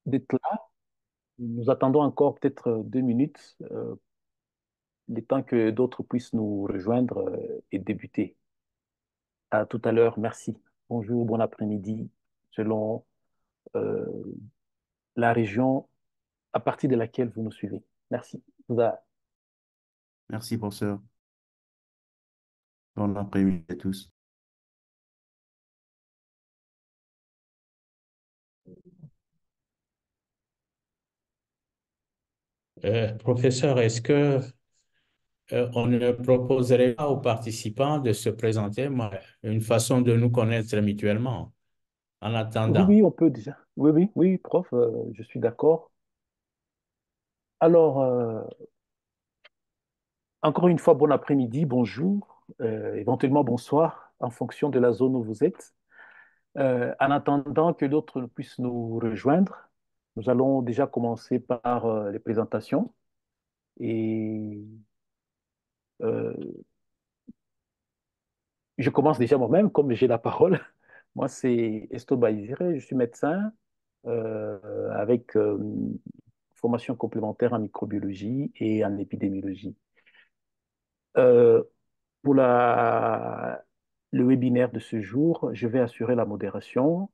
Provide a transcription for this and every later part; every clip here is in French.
d'être là. Nous attendons encore peut-être 2 minutes, le temps que d'autres puissent nous rejoindre et débuter. À tout à l'heure. Merci. Bonjour, bon après-midi, selon euh, la région à partir de laquelle vous nous suivez. Merci. Merci, professeur. Bon après-midi à tous. Professeur, est-ce que on ne proposerait pas aux participants de se présenter, une façon de nous connaître mutuellement en Oui, attendant? oui, on peut déjà. Oui, oui, oui, prof, je suis d'accord. Alors, encore une fois, bon après-midi, bonjour, éventuellement bonsoir, en fonction de la zone où vous êtes. En attendant que d'autres puissent nous rejoindre, nous allons déjà commencer par les présentations. Et euh, je commence déjà moi-même, comme j'ai la parole. Moi, c'est Esto Baïzire, je suis médecin avec formation complémentaire en microbiologie et en épidémiologie. Euh, pour le webinaire de ce jour, je vais assurer la modération.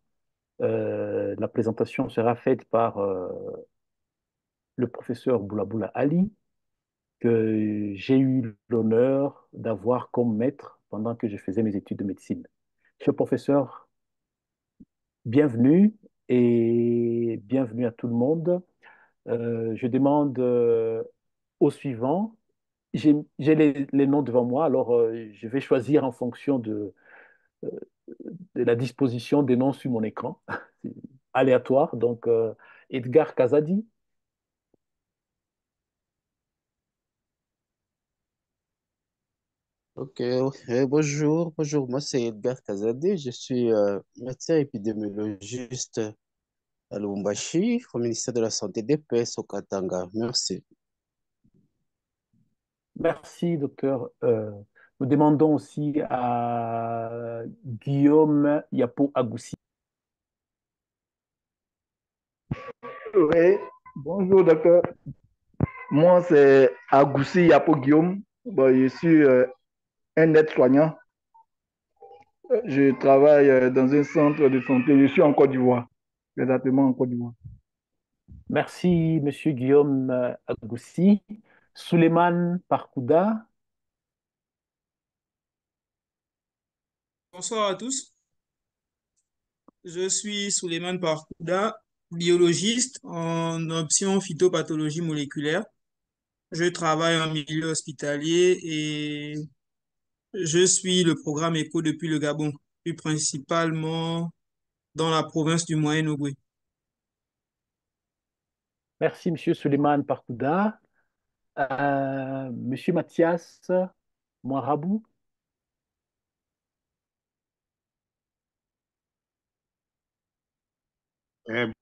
La présentation sera faite par le professeur Boulaboula Ali, que j'ai eu l'honneur d'avoir comme maître pendant que je faisais mes études de médecine. Cher professeur, bienvenue et bienvenue à tout le monde. Je demande au suivant. J'ai les noms devant moi, alors je vais choisir en fonction euh, de la disposition des noms sur mon écran. C'est aléatoire. Donc, Edgar Kazadi. Ok, bonjour, moi c'est Edgar Kazadé, je suis médecin épidémiologiste à Lubumbashi, au ministère de la Santé DPS au Katanga. Merci. Merci, docteur. Nous demandons aussi à Guillaume Yapo Agoussi. Oui, bonjour docteur. Moi, c'est Agoussi Yapo Guillaume. Bon, je suis un aide-soignant. Je travaille dans un centre de santé. Je suis en Côte d'Ivoire, exactement en Côte d'Ivoire. Merci, monsieur Guillaume Agoussi. Souleymane Parkouda. Bonsoir à tous. Je suis Souleymane Parkouda, biologiste en option phytopathologie moléculaire. Je travaille en milieu hospitalier et je suis le programme ECHO depuis le Gabon, plus principalement dans la province du Moyen-Ogooué. Merci, monsieur Souleymane Parkouda. Monsieur Mathias Moirabou.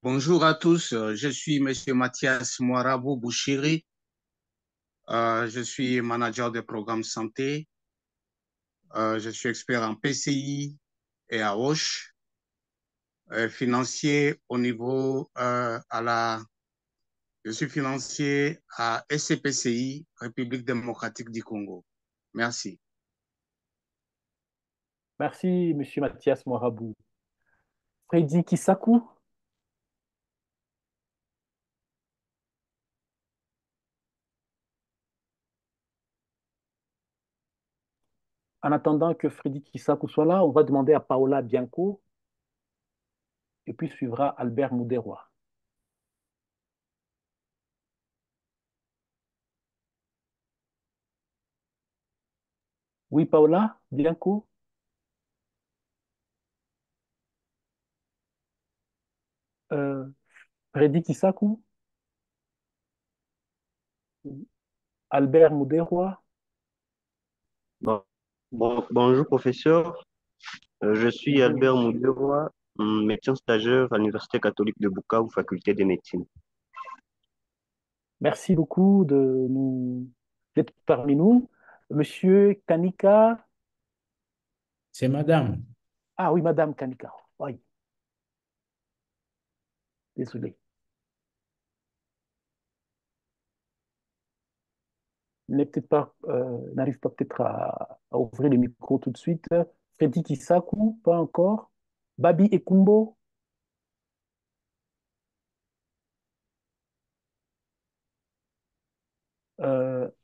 Bonjour à tous, je suis Monsieur Mathias Moirabou Bouchiri. Je suis manager de programme santé. Je suis expert en PCI et à Roche, financier au niveau je suis financier à SCPCI, République démocratique du Congo. Merci. Merci, monsieur Mathias Moirabou. Freddy Kisaku. En attendant que Freddy Kisaku soit là, on va demander à Paola Bianco et puis suivra Albert Mouderois. Oui, Paola Bianco. Euh, Freddy Kisaku. Albert Mouderois. Bonjour professeur. Je suis Bonjour, Albert monsieur. Mouderois, médecin stagiaire à l'Université catholique de Bukavu, faculté de médecine. Merci beaucoup d'être parmi nous. Monsieur Kanika. C'est madame. Ah oui, Madame Kanika. Oui, désolé. n'est peut-être pas, n'arrive pas peut-être à ouvrir le micro tout de suite. Freddy Kisaku, pas encore. Babi Ekumbo,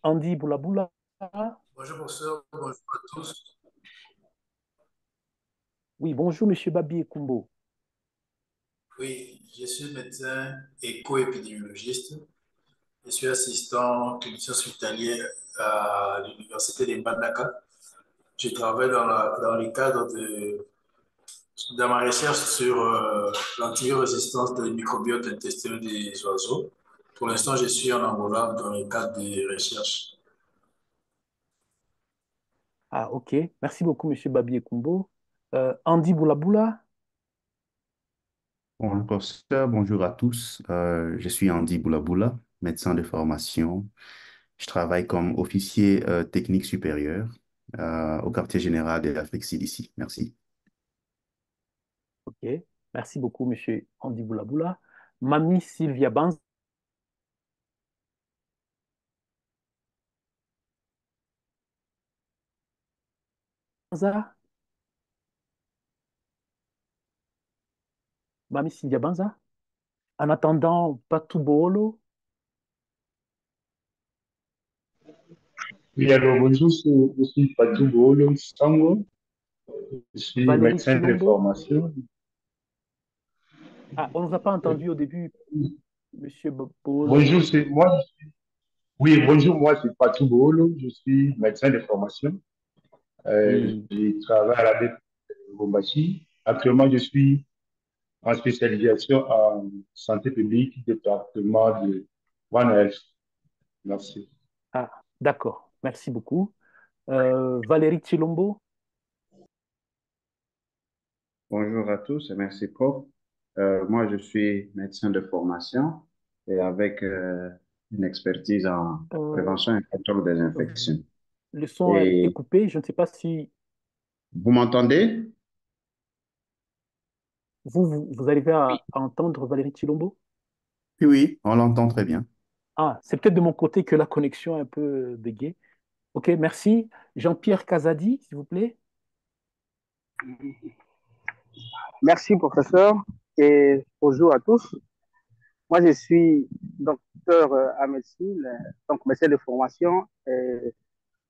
Andy Boulaboula. Bonjour professeur, bonjour à tous. Oui, bonjour, monsieur Babi Ekumbo. Oui, je suis médecin éco-épidémiologiste. Je suis assistant clinicien hospitalier à l'université de Mbandaka. Je travaille dans le cadre de ma recherche sur l'antirésistance des microbiotes intestinaux des oiseaux. Pour l'instant, je suis en Angola dans le cadre des recherches. Ah, ok. Merci beaucoup, monsieur Babi Ekumbo. Andy Boulaboula. Bonjour professeur, bonjour à tous. Je suis Andy Boulaboula, médecin de formation. Je travaille comme officier technique supérieur au quartier général de l'Afrique CDC. Merci. Ok. Merci beaucoup, monsieur Andy Boulaboula. Mamie Sylvia Banza. Mamie Sylvia Banza. En attendant, Patou Bolo. Oui, alors bonjour, je suis Fatou Bolo Sango, je suis Valérie médecin de Chilombo. formation. Ah, on ne nous a pas Euh, entendu au début, monsieur Bolo. Bonjour, c'est moi. Oui, bonjour, moi c'est Fatou Bolo, je suis médecin de formation. Oui. Je travaille à la DEP de Bombashi. Actuellement, je suis en spécialisation en santé publique, département de One Health. Merci. Ah, d'accord. Merci beaucoup. Valérie Chilombo. Bonjour à tous et merci prof. Moi, je suis médecin de formation et avec une expertise en Euh, prévention et contrôle des v- infections. le son est Et coupé. Je ne sais pas si vous m'entendez? vous arrivez à entendre Valérie Chilombo. Oui, oui, on l'entend très bien. Ah, c'est peut-être de mon côté que la connexion est un peu béguée. Ok, merci. Jean-Pierre Casadi, s'il vous plaît. Merci, professeur, et bonjour à tous. Moi, je suis docteur en médecine, donc médecin de formation, et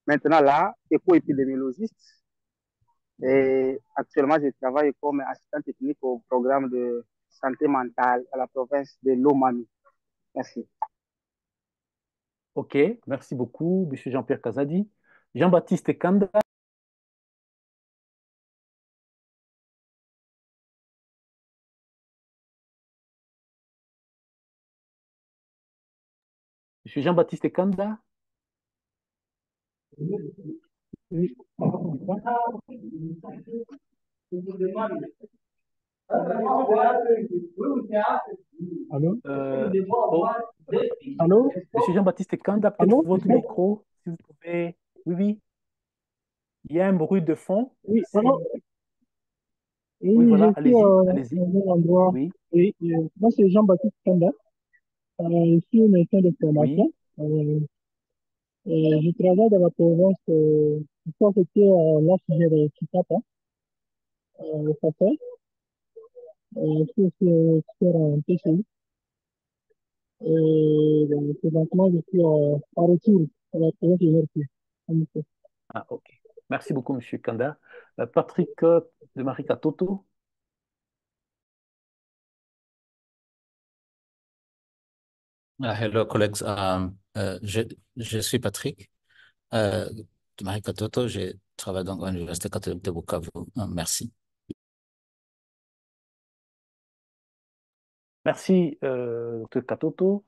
maintenant là, éco-épidémiologiste. Et actuellement, je travaille comme assistant technique au programme de santé mentale à la province de Lomami. Merci. Ok, merci beaucoup, monsieur Jean-Pierre Casadi. Jean-Baptiste Kanda. Monsieur Jean-Baptiste Kanda. Oui. Allô? Oh, Allô? monsieur Jean-Baptiste Kanda, peut-être Allô? votre micro, si vous pouvez. Oui, oui, il y a un bruit de fond. Oui, Si... allô? Oui, Oui, voilà, je suis allez-y, allez-y. au même endroit. Oui, Oui, moi, c'est Jean-Baptiste Kanda. Je suis médecin de oui. formation. Je travaille dans la province, je crois que c'était là que j'ai de Chitapa, au Sahel. Je suis aussi expert en PCI. Présentement, je suis en retour à la province de Nord-Kivu. Ah, ok. Merci beaucoup, monsieur Kanda. Patrick de Marika Toto. Hello, colleagues. Je suis Patrick de Marie Katoto. Je travaille donc à l'Université catholique de Bukavu. Merci. Merci, Dr Katoto.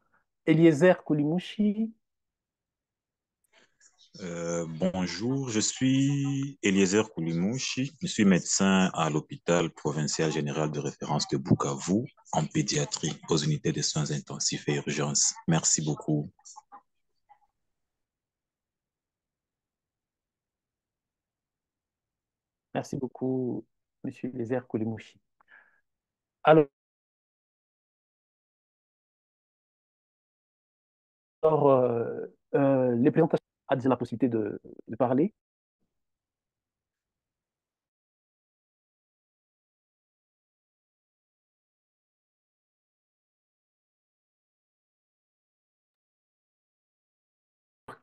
Eliezer Koulimouchi. Bonjour, je suis Eliezer Koulimouchi. Je suis médecin à l'hôpital provincial général de référence de Bukavu en pédiatrie aux unités de soins intensifs et urgences. Merci beaucoup. Merci beaucoup, monsieur Eliezer Koulimouchi. Alors, les présentations. a déjà la possibilité de parler.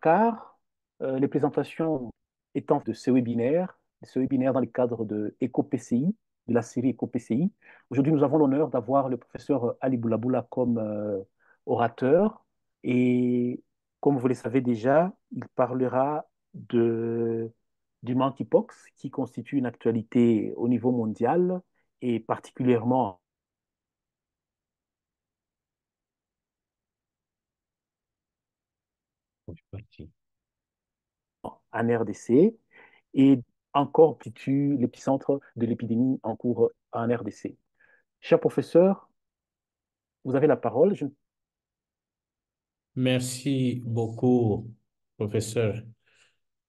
Car les présentations étant de ce webinaire dans le cadre de EcoPCI, de la série EcoPCI. Aujourd'hui, nous avons l'honneur d'avoir le professeur Ali Boulaboula comme orateur. Et comme vous le savez déjà, il parlera du monkeypox qui constitue une actualité au niveau mondial et particulièrement en RDC et encore constitue l'épicentre de l'épidémie en cours en RDC. Cher professeur, vous avez la parole. Merci beaucoup, professeur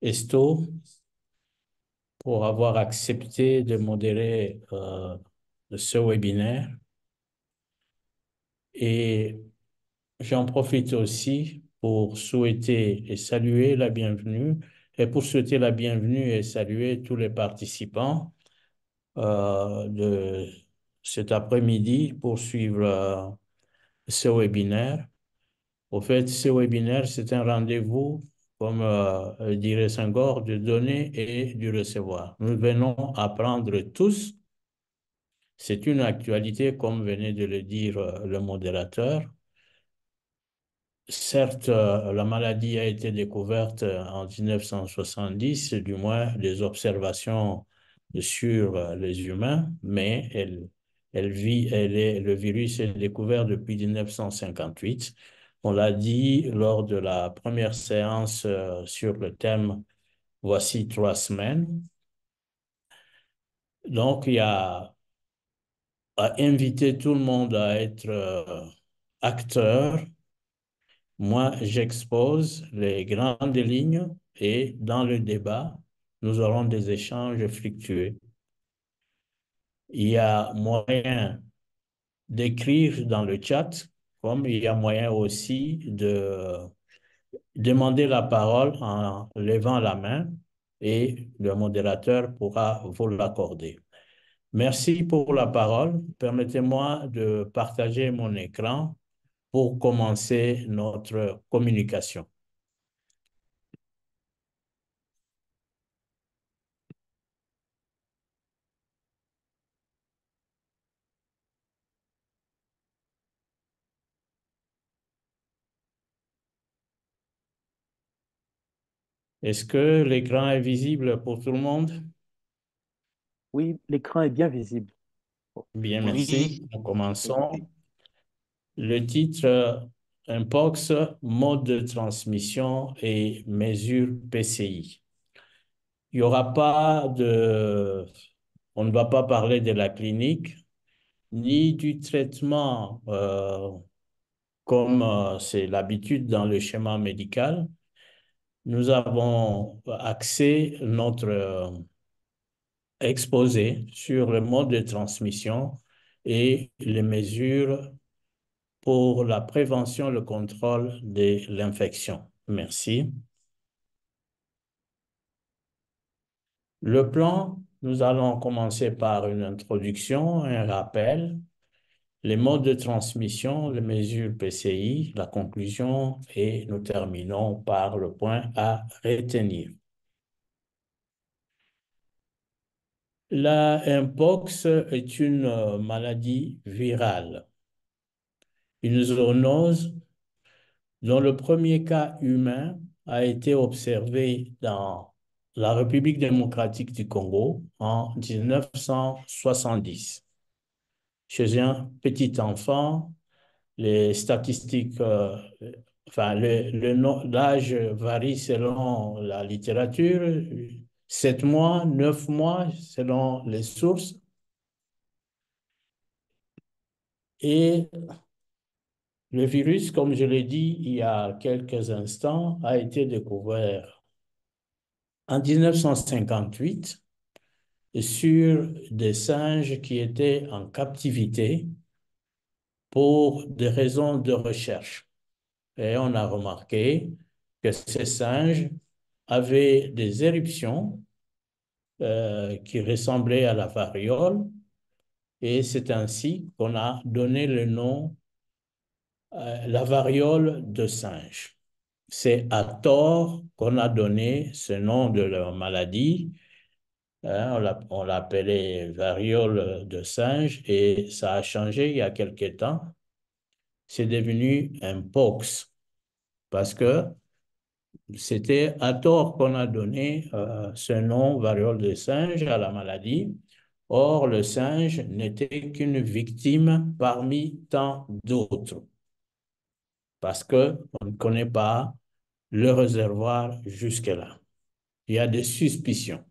Esto, pour avoir accepté de modérer ce webinaire. Et j'en profite aussi pour souhaiter et saluer la bienvenue, et pour souhaiter la bienvenue et saluer tous les participants de cet après-midi pour suivre ce webinaire. Au fait, ce webinaire, c'est un rendez-vous, comme dirait Senghor, de donner et du recevoir. Nous venons apprendre tous. C'est une actualité, comme venait de le dire le modérateur. Certes, la maladie a été découverte en 1970, du moins des observations sur les humains, mais le virus est découvert depuis 1958. On l'a dit lors de la première séance sur le thème Voici 3 semaines. Donc, il y a à inviter tout le monde à être acteur. Moi, j'expose les grandes lignes et dans le débat, nous aurons des échanges fructueux. Il y a moyen d'écrire dans le chat, comme il y a moyen aussi de demander la parole en levant la main et le modérateur pourra vous l'accorder. Merci pour la parole. Permettez-moi de partager mon écran pour commencer notre communication. Est-ce que l'écran est visible pour tout le monde? Oui, l'écran est bien visible. Bien, merci. Oui, Nous commençons. Le titre, Mpox, mode de transmission et mesures PCI. Il y aura pas de... On ne va pas parler de la clinique, ni du traitement comme c'est l'habitude dans le schéma médical. Nous avons axé notre exposé sur le mode de transmission et les mesures pour la prévention et le contrôle de l'infection. Merci. Le plan, nous allons commencer par une introduction, un rappel, les modes de transmission, les mesures PCI, la conclusion et nous terminons par le point à retenir. La Mpox est une maladie virale, une zoonose dont le premier cas humain a été observé dans la République démocratique du Congo en 1970. Chez un petit enfant, les statistiques, enfin, l'âge varie selon la littérature, 7 mois, 9 mois, selon les sources. Et le virus, comme je l'ai dit il y a quelques instants, a été découvert en 1958 sur des singes qui étaient en captivité pour des raisons de recherche. Et on a remarqué que ces singes avaient des éruptions qui ressemblaient à la variole, et c'est ainsi qu'on a donné le nom la variole de singe. C'est à tort qu'on a donné ce nom de la maladie. Hein, on l'appelait variole de singe et ça a changé il y a quelque temps. C'est devenu un pox parce que c'était à tort qu'on a donné ce nom variole de singe à la maladie. Or, le singe n'était qu'une victime parmi tant d'autres parce qu'on ne connaît pas le réservoir jusque-là. Il y a des suspicions.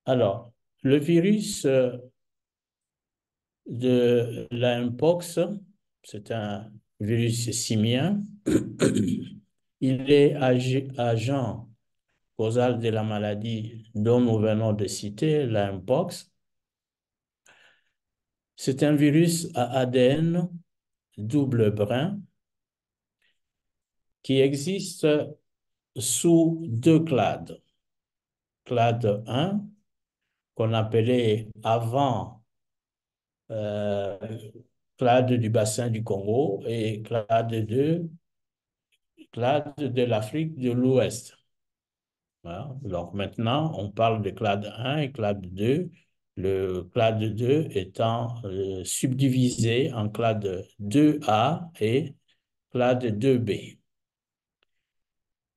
Alors, le virus de la mpox, c'est un virus simien. Il est agent causal de la maladie dont nous venons de citer, la mpox. C'est un virus à ADN double brin qui existe sous deux clades. Clade 1, qu'on appelait avant euh, clade du bassin du Congo, et clade 2, clade de l'Afrique de l'Ouest. Voilà. Donc maintenant, on parle de clade 1 et clade 2, le clade 2 étant subdivisé en clade 2A et clade 2B.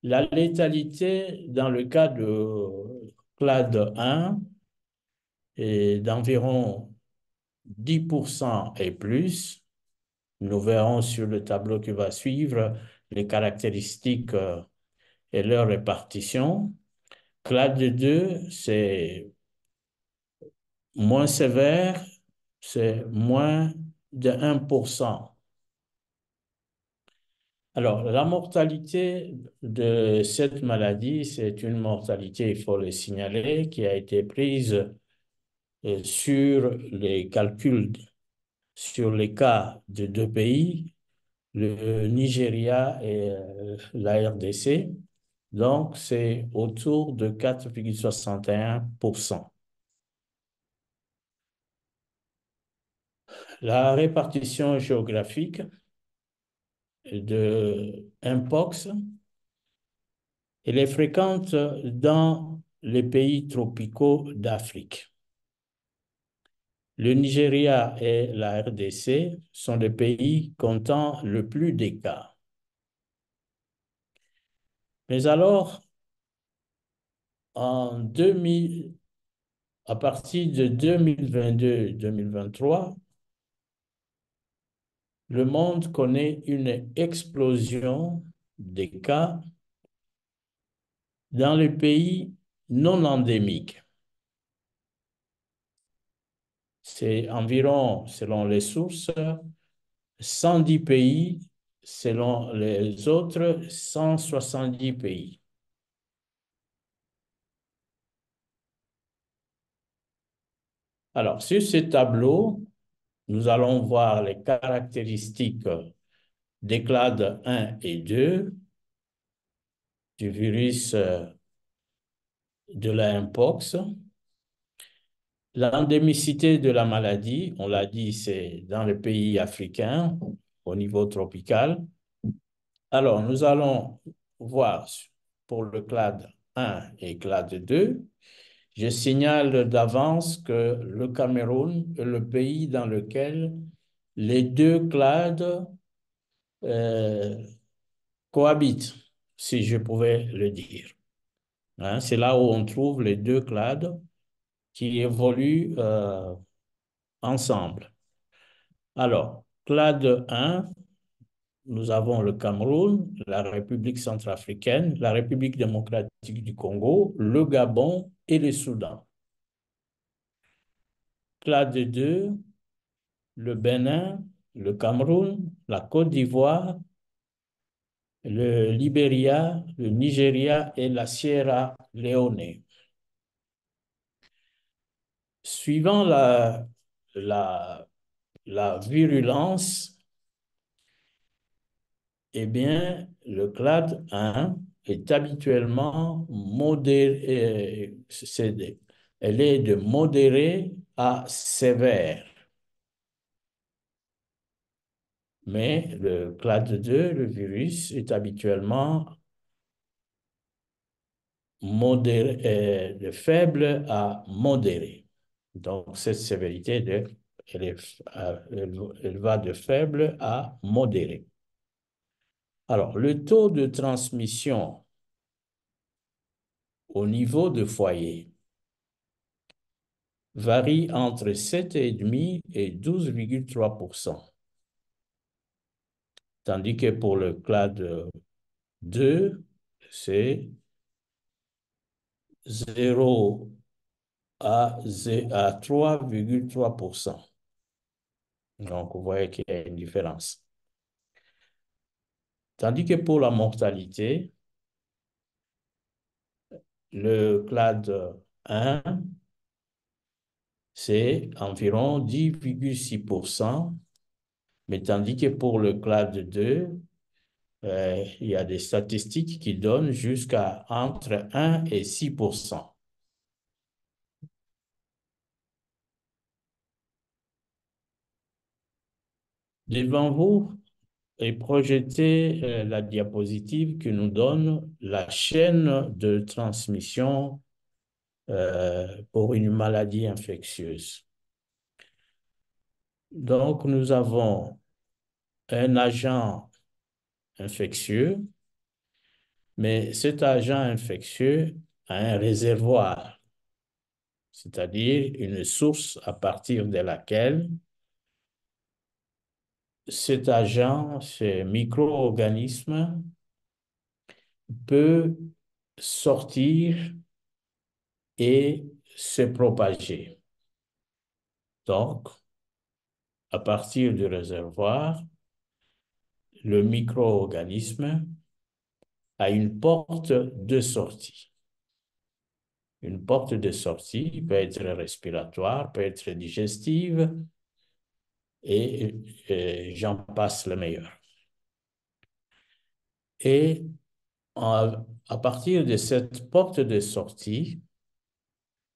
La létalité dans le cas de clade 1 est d'environ 10% et plus. Nous verrons sur le tableau qui va suivre les caractéristiques et leur répartition. Clade 2, c'est moins sévère, c'est moins de 1%. Alors, la mortalité de cette maladie, c'est une mortalité, il faut le signaler, qui a été prise sur les calculs, sur les cas de deux pays, le Nigeria et la RDC. Donc, c'est autour de 4,61%. La répartition géographique de Mpox, elle est fréquente dans les pays tropicaux d'Afrique. Le Nigeria et la RDC sont les pays comptant le plus de cas. Mais alors, en 2000, à partir de 2022-2023, le monde connaît une explosion des cas dans les pays non endémiques. C'est environ, selon les sources, 110 pays, selon les autres, 170 pays. Alors, sur ce tableau, nous allons voir les caractéristiques des clades 1 et 2 du virus de la mpox. L'endémicité de la maladie, on l'a dit, c'est dans les pays africains au niveau tropical. Alors, nous allons voir pour le clade 1 et clade 2. Je signale d'avance que le Cameroun est le pays dans lequel les deux clades cohabitent, si je pouvais le dire. Hein, c'est là où on trouve les deux clades qui évoluent ensemble. Alors, clade 1, nous avons le Cameroun, la République centrafricaine, la République démocratique du Congo, le Gabon et le Soudan. Clade 2, le Bénin, le Cameroun, la Côte d'Ivoire, le Libéria, le Nigeria et la Sierra Leone. Suivant la, la virulence, eh bien, le clade 1 est habituellement modéré, elle est de modéré à sévère. Mais le clade 2, le virus, est habituellement de faible à modéré. Donc, cette sévérité, elle va de faible à modéré. Alors, le taux de transmission au niveau de foyer varie entre 7,5 et 12,3%. Tandis que pour le clade 2, c'est 0 à 3,3%. Donc, vous voyez qu'il y a une différence. Tandis que pour la mortalité, le clade 1, c'est environ 10,6%, mais tandis que pour le clade 2, il y a des statistiques qui donnent jusqu'à entre 1 et 6%. Devant vous est projetée la diapositive qui nous donne la chaîne de transmission pour une maladie infectieuse. Donc, nous avons un agent infectieux, mais cet agent infectieux a un réservoir, c'est-à-dire une source à partir de laquelle cet agent, ce micro-organisme, peut sortir et se propager. Donc, à partir du réservoir, le micro-organisme a une porte de sortie. Une porte de sortie peut être respiratoire, peut être digestive, et j'en passe le meilleur. Et à partir de cette porte de sortie,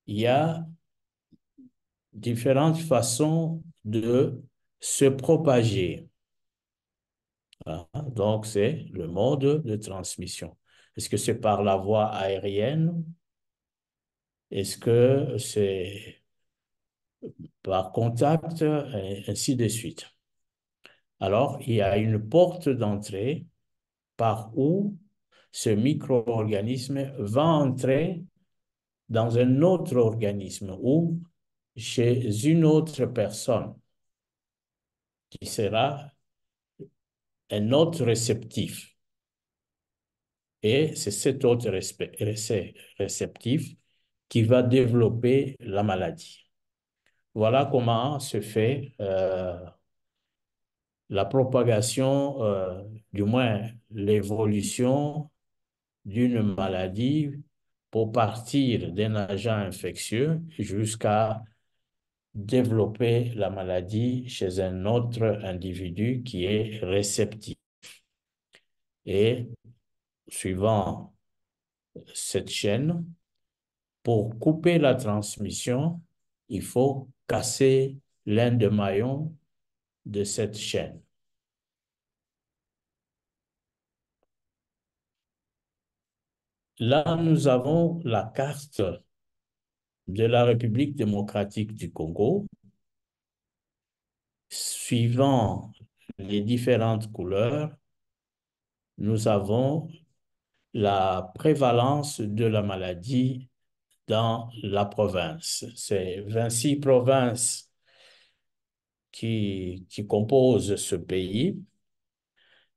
il y a différentes façons de se propager. Donc, c'est le mode de transmission. Est-ce que c'est par la voie aérienne? Est-ce que c'est par contact? Et ainsi de suite. Alors, il y a une porte d'entrée par où ce micro-organisme va entrer dans un autre organisme ou chez une autre personne qui sera un autre réceptif. Et c'est cet autre réceptif qui va développer la maladie. Voilà comment se fait la propagation, du moins l'évolution d'une maladie pour partir d'un agent infectieux jusqu'à développer la maladie chez un autre individu qui est réceptif. Et suivant cette chaîne, pour couper la transmission, il faut casser l'un des maillons de cette chaîne. Là, nous avons la carte de la République démocratique du Congo. Suivant les différentes couleurs, nous avons la prévalence de la maladie dans la province. C'est 26 provinces qui composent ce pays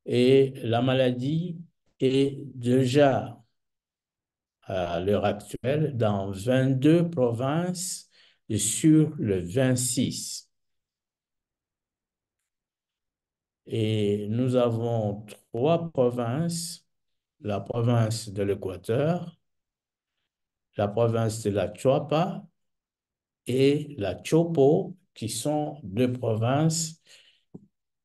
et la maladie est déjà à l'heure actuelle dans 22 provinces sur le 26. Et nous avons 3 provinces, la province de l'Équateur, la province de la Chuapa et la Chopo, qui sont deux provinces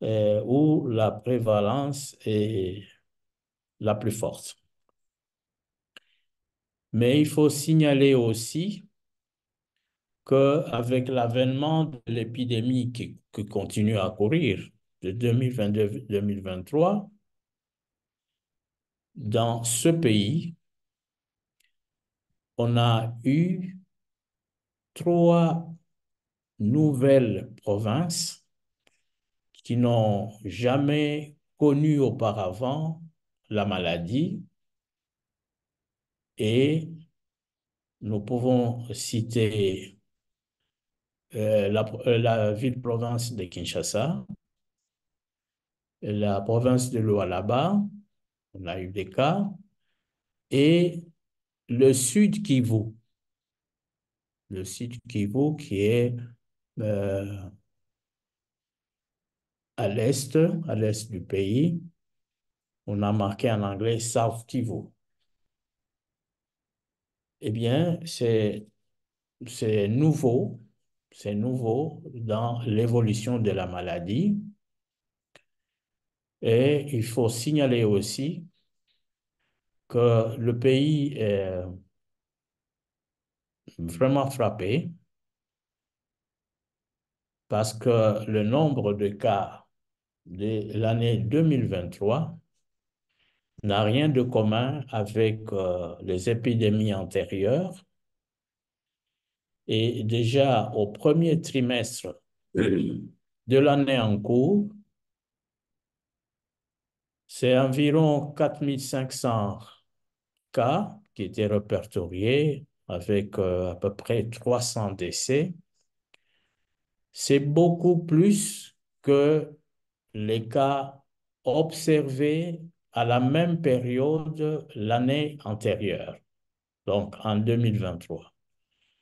où la prévalence est la plus forte. Mais il faut signaler aussi qu'avec l'avènement de l'épidémie qui continue à courir de 2022-2023, dans ce pays, on a eu 3 nouvelles provinces qui n'ont jamais connu auparavant la maladie, et nous pouvons citer la ville-province de Kinshasa, la province de Lualaba, on a eu des cas, et le Sud Kivu. Le Sud Kivu qui est euh, à l'est du pays. On a marqué en anglais South Kivu. Eh bien, c'est nouveau dans l'évolution de la maladie. Et il faut signaler aussi que le pays est vraiment frappé parce que le nombre de cas de l'année 2023 n'a rien de commun avec les épidémies antérieures. Et déjà au premier trimestre de l'année en cours, c'est environ 4500 cas qui étaient répertoriés avec à peu près 300 décès. C'est beaucoup plus que les cas observés à la même période l'année antérieure, donc en 2023.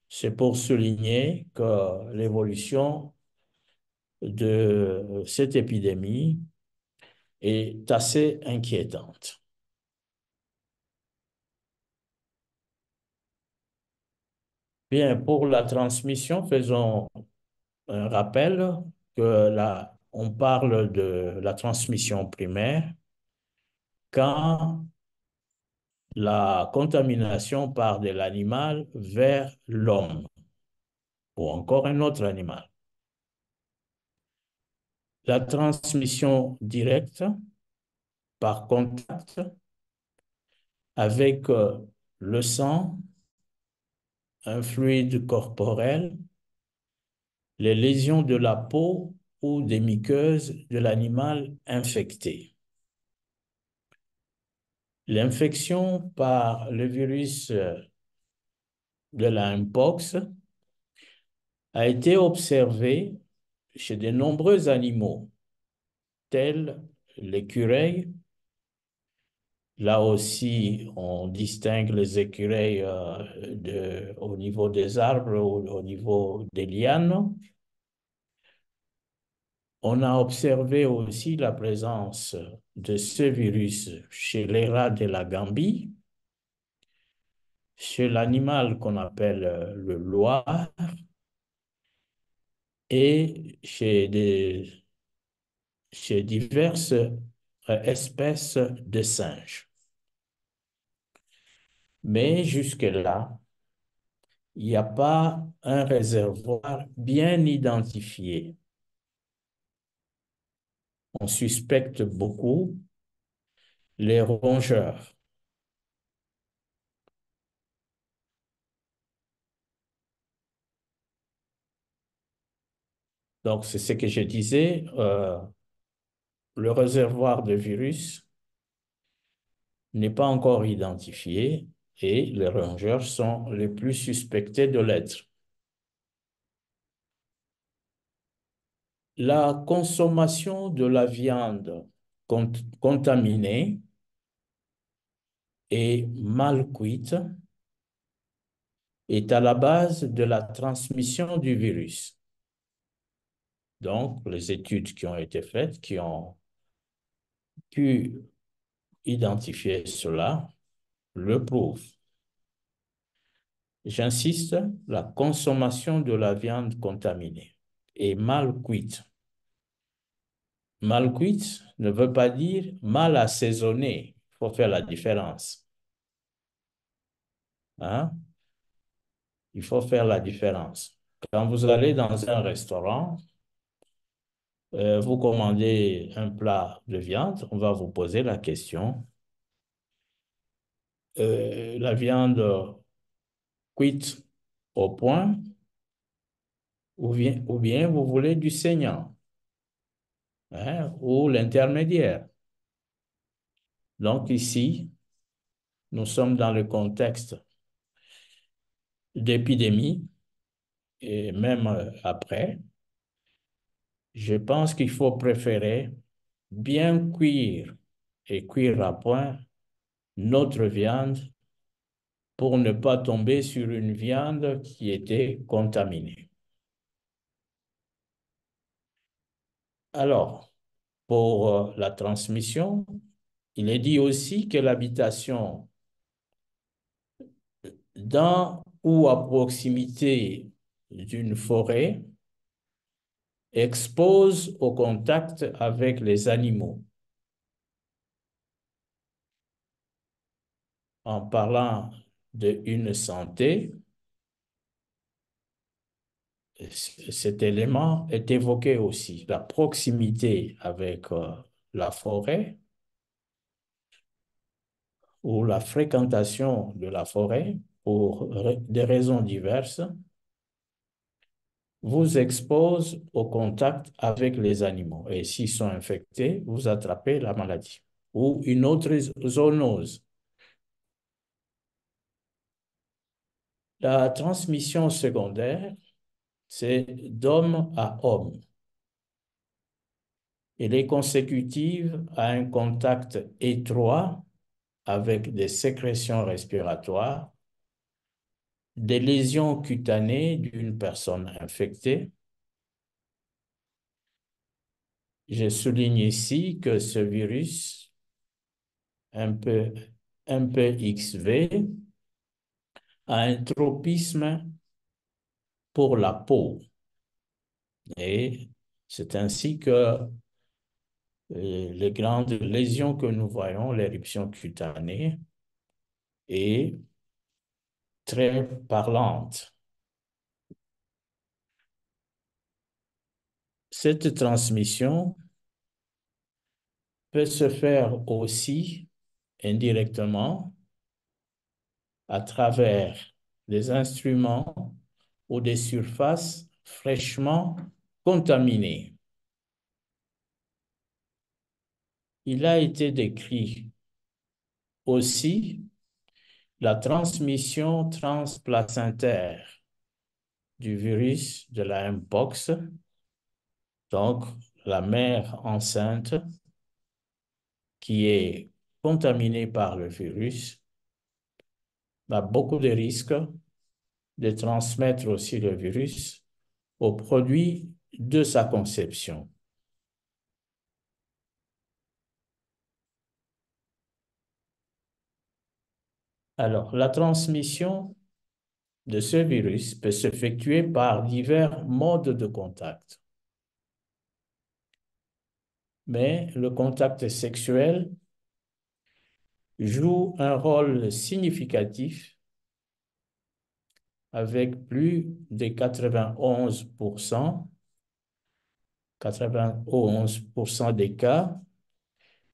C'est pour souligner que l'évolution de cette épidémie est assez inquiétante. Bien, pour la transmission, faisons un rappel que là, on parle de la transmission primaire quand la contamination part de l'animal vers l'homme ou encore un autre animal. La transmission directe par contact avec le sang, un fluide corporel, les lésions de la peau ou des muqueuses de l'animal infecté. L'infection par le virus de la mpox a été observée chez de nombreux animaux, tels l'écureuil. Là aussi, on distingue les écureuils au niveau des arbres ou au niveau des lianes. On a observé aussi la présence de ce virus chez les rats de la Gambie, chez l'animal qu'on appelle le loir et chez diverses espèces de singes. Mais jusque-là, il n'y a pas un réservoir bien identifié. On suspecte beaucoup les rongeurs. Donc, c'est ce que je disais, le réservoir de virus n'est pas encore identifié et les rongeurs sont les plus suspectés de l'être. La consommation de la viande contaminée et mal cuite est à la base de la transmission du virus. Donc, les études qui ont été faites, qui ont pu identifier cela, le prouvent. J'insiste, la consommation de la viande contaminée et mal cuite. Mal cuite ne veut pas dire mal assaisonnée. Il faut faire la différence. Hein? Il faut faire la différence. Quand vous allez dans un restaurant, vous commandez un plat de viande, on va vous poser la question, la viande cuite au point ou bien vous voulez du saignant, hein, ou l'intermédiaire. Donc ici, nous sommes dans le contexte d'épidémie et même après, je pense qu'il faut préférer bien cuire et cuire à point notre viande pour ne pas tomber sur une viande qui était contaminée. Alors, pour la transmission, il est dit aussi que l'habitation dans ou à proximité d'une forêt expose au contact avec les animaux. En parlant d'une santé, cet élément est évoqué aussi, la proximité avec la forêt ou la fréquentation de la forêt pour des raisons diverses vous expose au contact avec les animaux. Et s'ils sont infectés, vous attrapez la maladie ou une autre zoonose. La transmission secondaire, c'est d'homme à homme. Elle est consécutive à un contact étroit avec des sécrétions respiratoires, des lésions cutanées d'une personne infectée. Je souligne ici que ce virus, un peu XV, a un tropisme pour la peau. Et c'est ainsi que les grandes lésions que nous voyons, l'éruption cutanée, est très parlante. Cette transmission peut se faire aussi indirectement à travers des instruments ou des surfaces fraîchement contaminées. Il a été décrit aussi la transmission transplacentaire du virus de la Mpox, donc la mère enceinte qui est contaminée par le virus a beaucoup de risques de transmettre aussi le virus au produit de sa conception. Alors, la transmission de ce virus peut s'effectuer par divers modes de contact. Mais le contact sexuel joue un rôle significatif avec plus de 91% des cas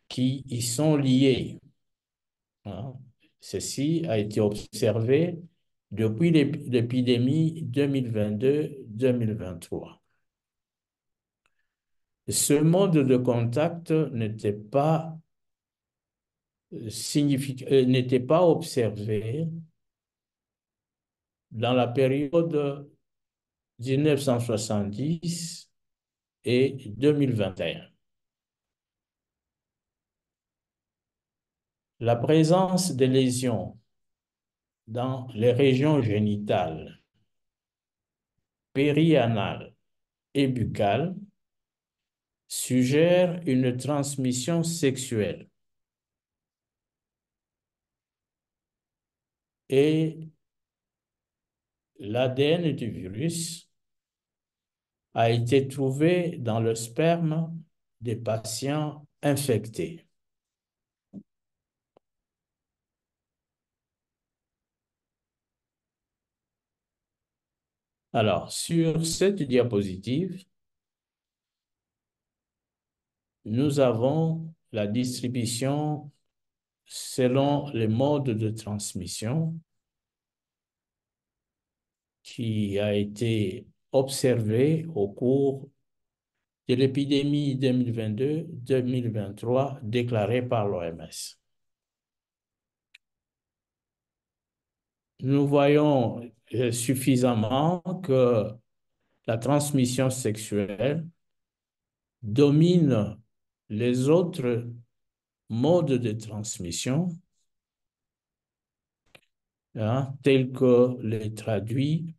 qui y sont liés. Hein. Ceci a été observé depuis l'épidémie 2022-2023. Ce mode de contact n'était pas observé dans la période 1970 et 2021. La présence de lésions dans les régions génitales, périanales et buccales suggère une transmission sexuelle et l'ADN du virus a été trouvé dans le sperme des patients infectés. Alors, sur cette diapositive, nous avons la distribution selon les modes de transmission qui a été observée au cours de l'épidémie 2022-2023 déclarée par l'OMS. Nous voyons suffisamment que la transmission sexuelle domine les autres modes de transmission, hein, tels que les traduit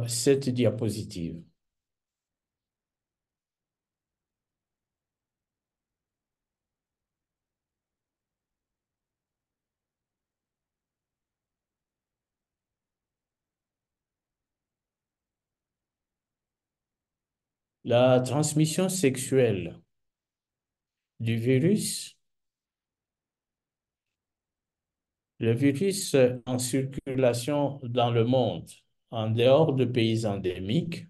cette diapositive. La transmission sexuelle du virus, le virus en circulation dans le monde, en dehors de pays endémiques,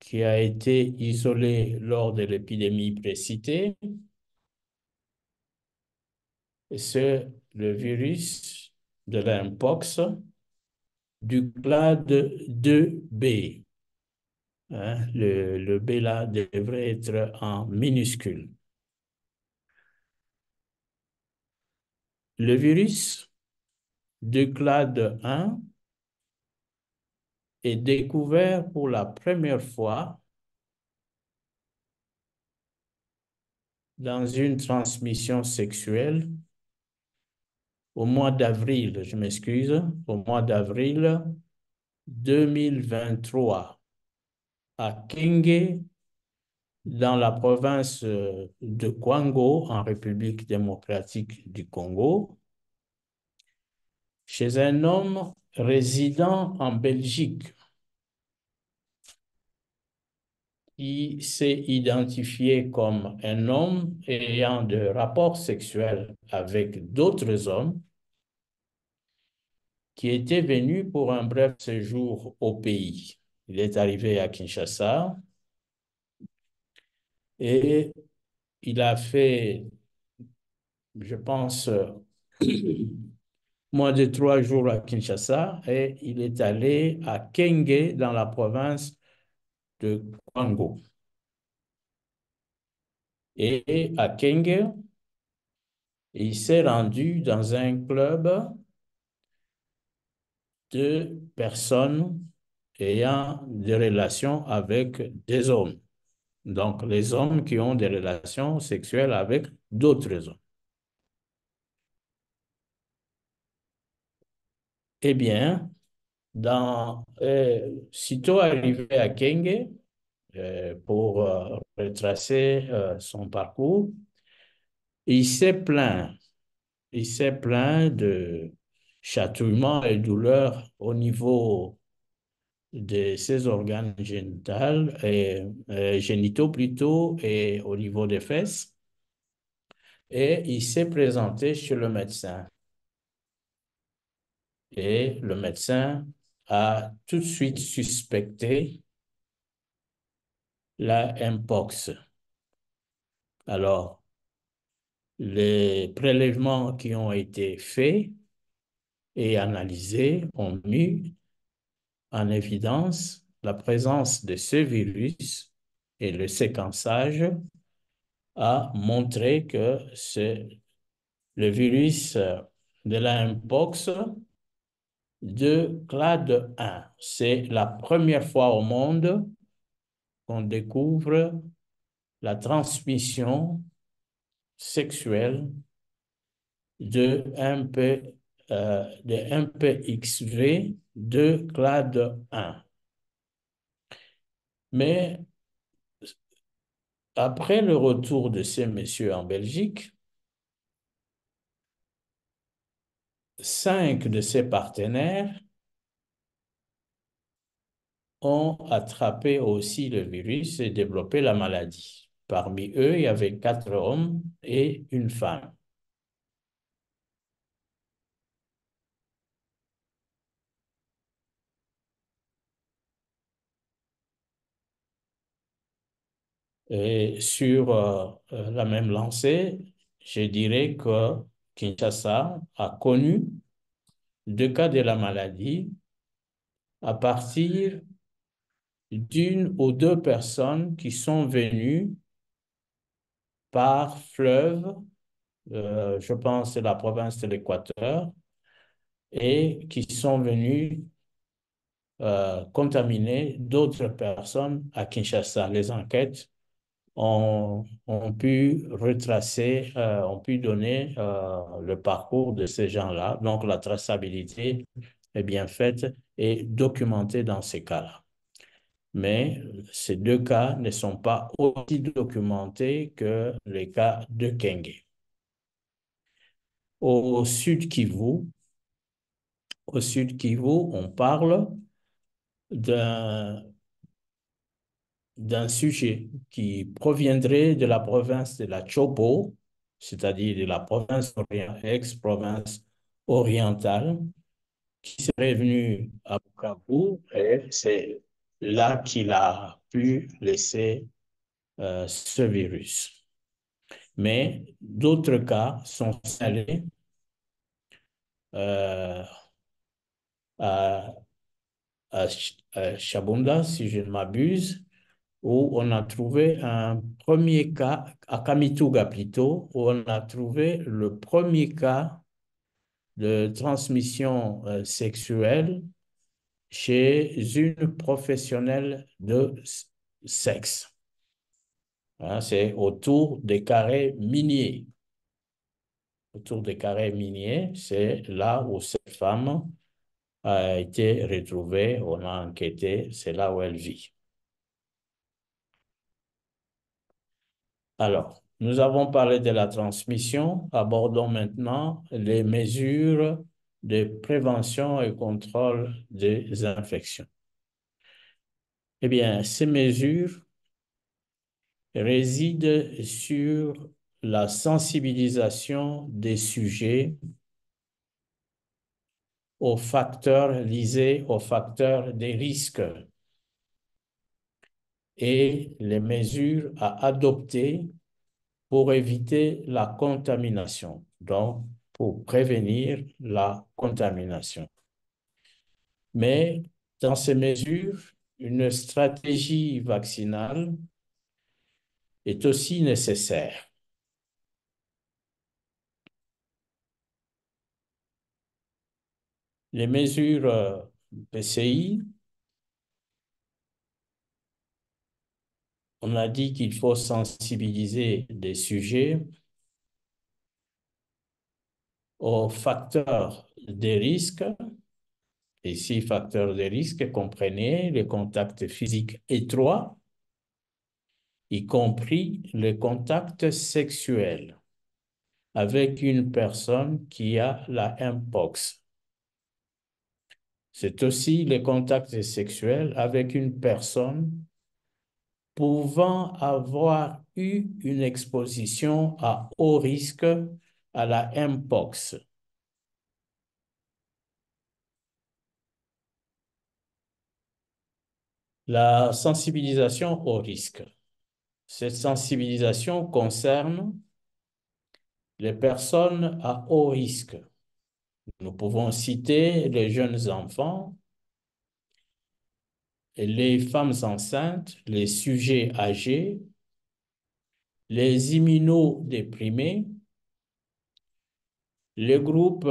qui a été isolé lors de l'épidémie précitée, c'est le virus de l'Mpox du clade 2B. Hein, le B là devrait être en minuscule. Le virus du clade 1 est découvert pour la première fois dans une transmission sexuelle au mois d'avril, je m'excuse, au mois d'avril 2023 à Kenge, dans la province de Kwango, en République démocratique du Congo, chez un homme résidant en Belgique qui s'est identifié comme un homme ayant des rapports sexuels avec d'autres hommes qui était venu pour un bref séjour au pays. Il est arrivé à Kinshasa et il a fait, je pense, moins de 3 jours à Kinshasa et il est allé à Kenge dans la province de Kwango. Et à Kenge, il s'est rendu dans un club de personnes ayant des relations avec des hommes. Donc, les hommes qui ont des relations sexuelles avec d'autres hommes. Eh bien, sitôt arrivé à Kenge, pour retracer son parcours, il s'est plaint. Il s'est plaint de chatouillements et douleurs au niveau de ses organes génitaux plutôt, et au niveau des fesses. Et il s'est présenté chez le médecin. Et le médecin a tout de suite suspecté la Mpox. Alors, les prélèvements qui ont été faits et analysés ont mis en évidence la présence de ce virus et le séquençage a montré que c'est le virus de la Mpox de clade 1. C'est la première fois au monde qu'on découvre la transmission sexuelle de MPXV de clade 1. Mais après le retour de ces messieurs en Belgique, 5 de ses partenaires ont attrapé aussi le virus et développé la maladie. Parmi eux, il y avait 4 hommes et une femme. Et sur la même lancée, je dirais que Kinshasa a connu 2 cas de la maladie à partir d'une ou 2 personnes qui sont venues par fleuve, je pense c'est la province de l'Équateur, et qui sont venues contaminer d'autres personnes à Kinshasa. Les enquêtes ont pu retracer, ont pu donner le parcours de ces gens-là. Donc, la traçabilité est bien faite et documentée dans ces cas-là. Mais ces 2 cas ne sont pas aussi documentés que les cas de Kenge. Au Sud Kivu, on parle d'un sujet qui proviendrait de la province de la Chopo, c'est-à-dire de la province ex-province orientale, qui serait venu à Bukavu, et c'est là qu'il a pu laisser ce virus. Mais d'autres cas sont allés euh, à, à Chabunda, si je ne m'abuse, où on a trouvé un premier cas, à Kamituga plutôt, où on a trouvé le premier cas de transmission sexuelle chez une professionnelle de sexe. Hein, c'est autour des carrés miniers. Autour des carrés miniers, c'est là où cette femme a été retrouvée, on a enquêté, c'est là où elle vit. Alors, nous avons parlé de la transmission. Abordons maintenant les mesures de prévention et contrôle des infections. Eh bien, ces mesures résident sur la sensibilisation des sujets aux facteurs liés aux facteurs des risques et les mesures à adopter pour éviter la contamination, donc pour prévenir la contamination. Mais dans ces mesures, une stratégie vaccinale est aussi nécessaire. Les mesures PCI, on a dit qu'il faut sensibiliser les sujets aux facteurs des risques. Ici, facteurs de risque, comprenez les contacts physiques étroits, y compris les contacts sexuels avec une personne qui a la Mpox. C'est aussi les contacts sexuels avec une personne pouvant avoir eu une exposition à haut risque à la Mpox. La sensibilisation au risque. Cette sensibilisation concerne les personnes à haut risque. Nous pouvons citer les jeunes enfants, les femmes enceintes, les sujets âgés, les immunodéprimés, les groupes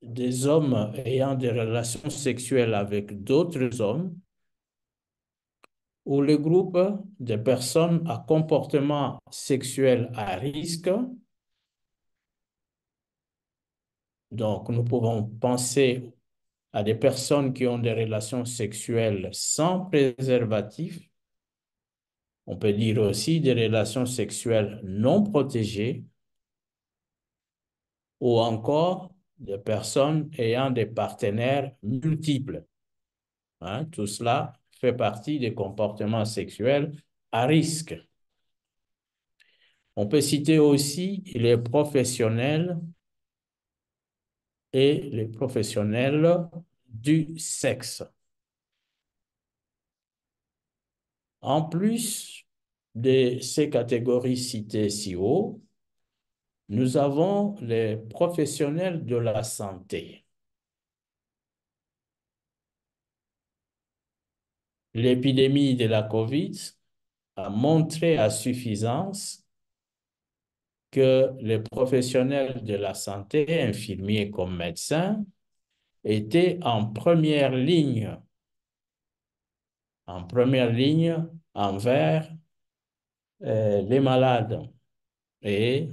des hommes ayant des relations sexuelles avec d'autres hommes, ou les groupes de personnes à comportement sexuel à risque. Donc, nous pouvons penser à des personnes qui ont des relations sexuelles sans préservatif. On peut dire aussi des relations sexuelles non protégées. ou encore des personnes ayant des partenaires multiples. Hein, tout cela fait partie des comportements sexuels à risque. On peut citer aussi les professionnels et les professionnels du sexe. En plus de ces catégories citées ci haut, nous avons les professionnels de la santé. L'épidémie de la COVID a montré à suffisance que les professionnels de la santé, infirmiers comme médecins, étaient en première ligne envers les malades et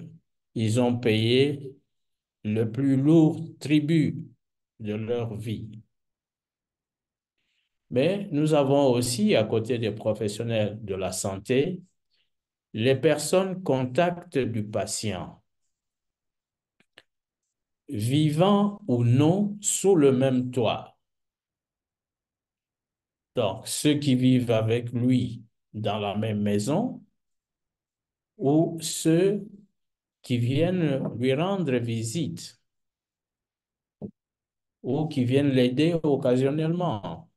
ils ont payé le plus lourd tribut de leur vie. Mais nous avons aussi, à côté des professionnels de la santé, les personnes contact du patient, vivant ou non sous le même toit. Donc, ceux qui vivent avec lui dans la même maison ou ceux qui viennent lui rendre visite ou qui viennent l'aider occasionnellement.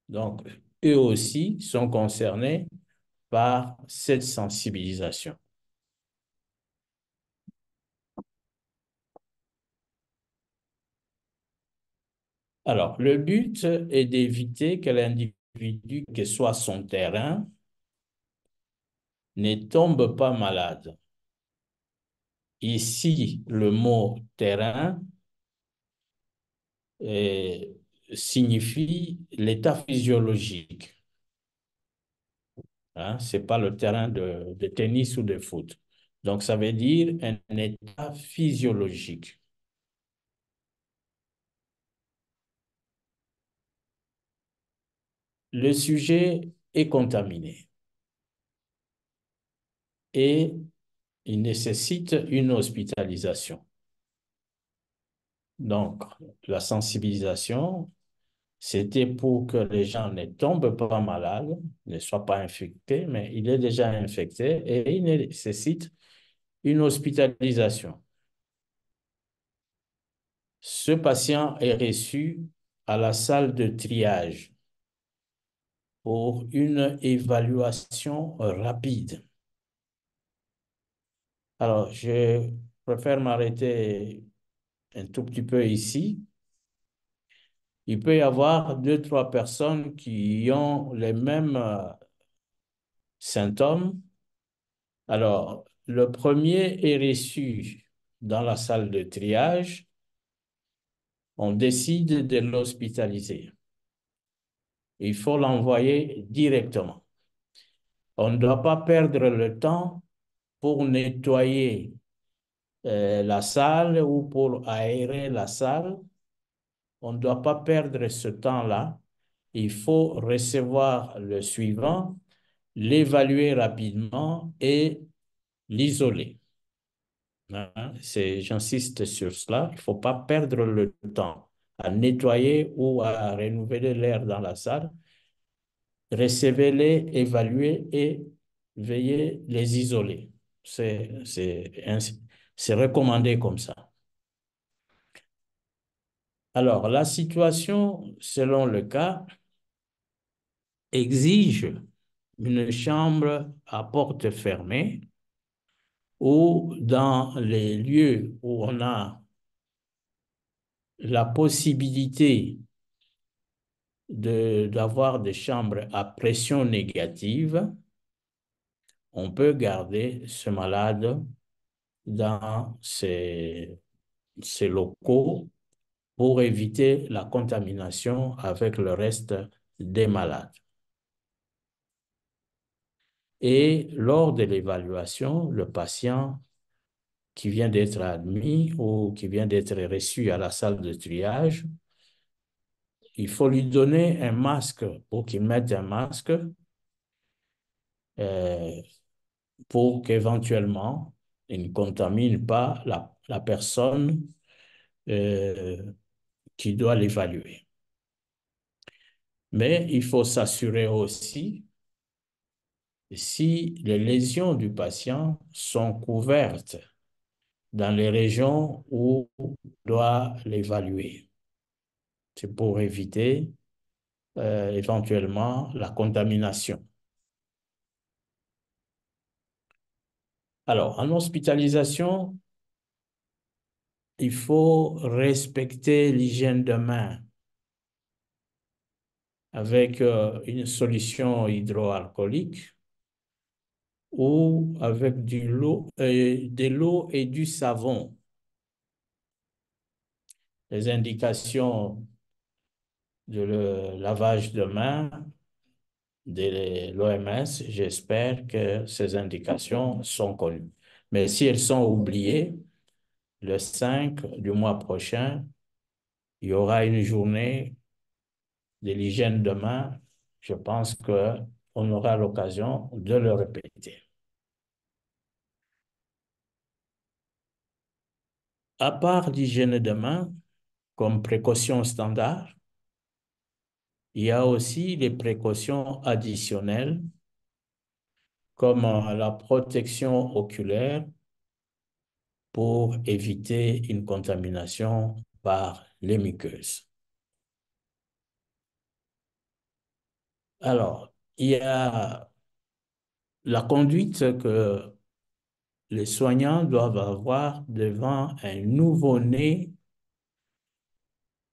Donc, eux aussi sont concernés par cette sensibilisation. Alors, le but est d'éviter que l'individu, que soit son terrain, ne tombe pas malade. Ici, le mot terrain signifie l'état physiologique. Hein? Ce n'est pas le terrain de tennis ou de foot. Donc, ça veut dire un état physiologique. Le sujet est contaminé et il nécessite une hospitalisation. Donc, la sensibilisation, c'était pour que les gens ne tombent pas malades, ne soient pas infectés, mais il est déjà infecté et il nécessite une hospitalisation. Ce patient est reçu à la salle de triage pour une évaluation rapide. Alors, je préfère m'arrêter un tout petit peu ici. Il peut y avoir 2, 3 personnes qui ont les mêmes symptômes. Alors, le premier est reçu dans la salle de triage. On décide de l'hospitaliser. Il faut l'envoyer directement. On ne doit pas perdre le temps pour nettoyer la salle ou pour aérer la salle. On ne doit pas perdre ce temps-là. Il faut recevoir le suivant, l'évaluer rapidement et l'isoler. Hein? J'insiste sur cela. Il ne faut pas perdre le temps à nettoyer ou à renouveler l'air dans la salle. Recevez-les, évaluez et veuillez les isoler. C'est recommandé comme ça. Alors, la situation, selon le cas, exige une chambre à porte fermée ou dans les lieux où on a la possibilité d'avoir des chambres à pression négative, on peut garder ce malade dans ces locaux pour éviter la contamination avec le reste des malades. Et lors de l'évaluation, le patient qui vient d'être admis ou qui vient d'être reçu à la salle de triage, il faut lui donner un masque pour qu'il mette un masque pour qu'éventuellement, il ne contamine pas la personne qui doit l'évaluer. Mais il faut s'assurer aussi si les lésions du patient sont couvertes dans les régions où on doit l'évaluer. C'est pour éviter éventuellement la contamination. Alors, en hospitalisation, il faut respecter l'hygiène de main avec une solution hydroalcoolique ou avec de l'eau et du savon. Les indications de lavage de main de l'OMS, j'espère que ces indications sont connues. Mais si elles sont oubliées, le 5 du mois prochain, il y aura une journée de l'hygiène de main. Je pense qu'on aura l'occasion de le répéter. À part l'hygiène de main, comme précaution standard, il y a aussi les précautions additionnelles, comme la protection oculaire pour éviter une contamination par les muqueuses. Alors, il y a la conduite que les soignants doivent avoir devant un nouveau-né,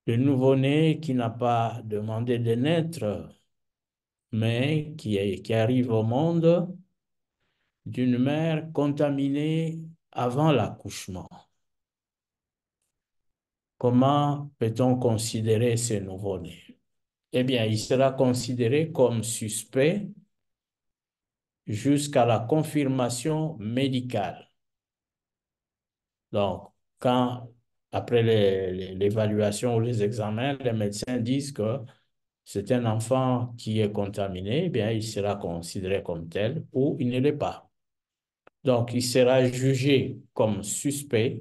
le nouveau-né qui n'a pas demandé de naître, mais qui arrive au monde d'une mère contaminée avant l'accouchement. Comment peut-on considérer ce nouveau-né? Eh bien, il sera considéré comme suspect jusqu'à la confirmation médicale. Donc, après l'évaluation ou les examens, les médecins disent que c'est un enfant qui est contaminé, eh bien, il sera considéré comme tel ou il ne l'est pas. Donc, il sera jugé comme suspect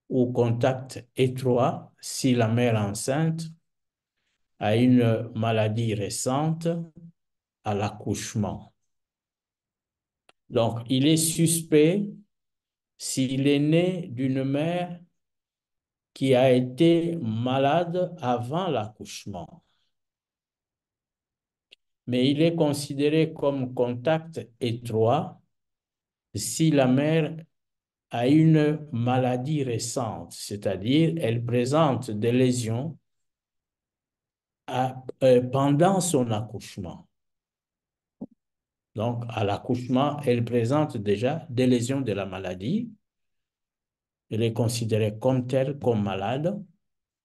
ou contact étroit si la mère enceinte a une maladie récente à l'accouchement. Donc, il est suspect s'il est né d'une mère qui a été malade avant l'accouchement. Mais il est considéré comme contact étroit si la mère a une maladie récente, c'est-à-dire elle présente des lésions pendant son accouchement. Donc, à l'accouchement, elle présente déjà des lésions de la maladie. Elle est considérée comme telle, comme malade.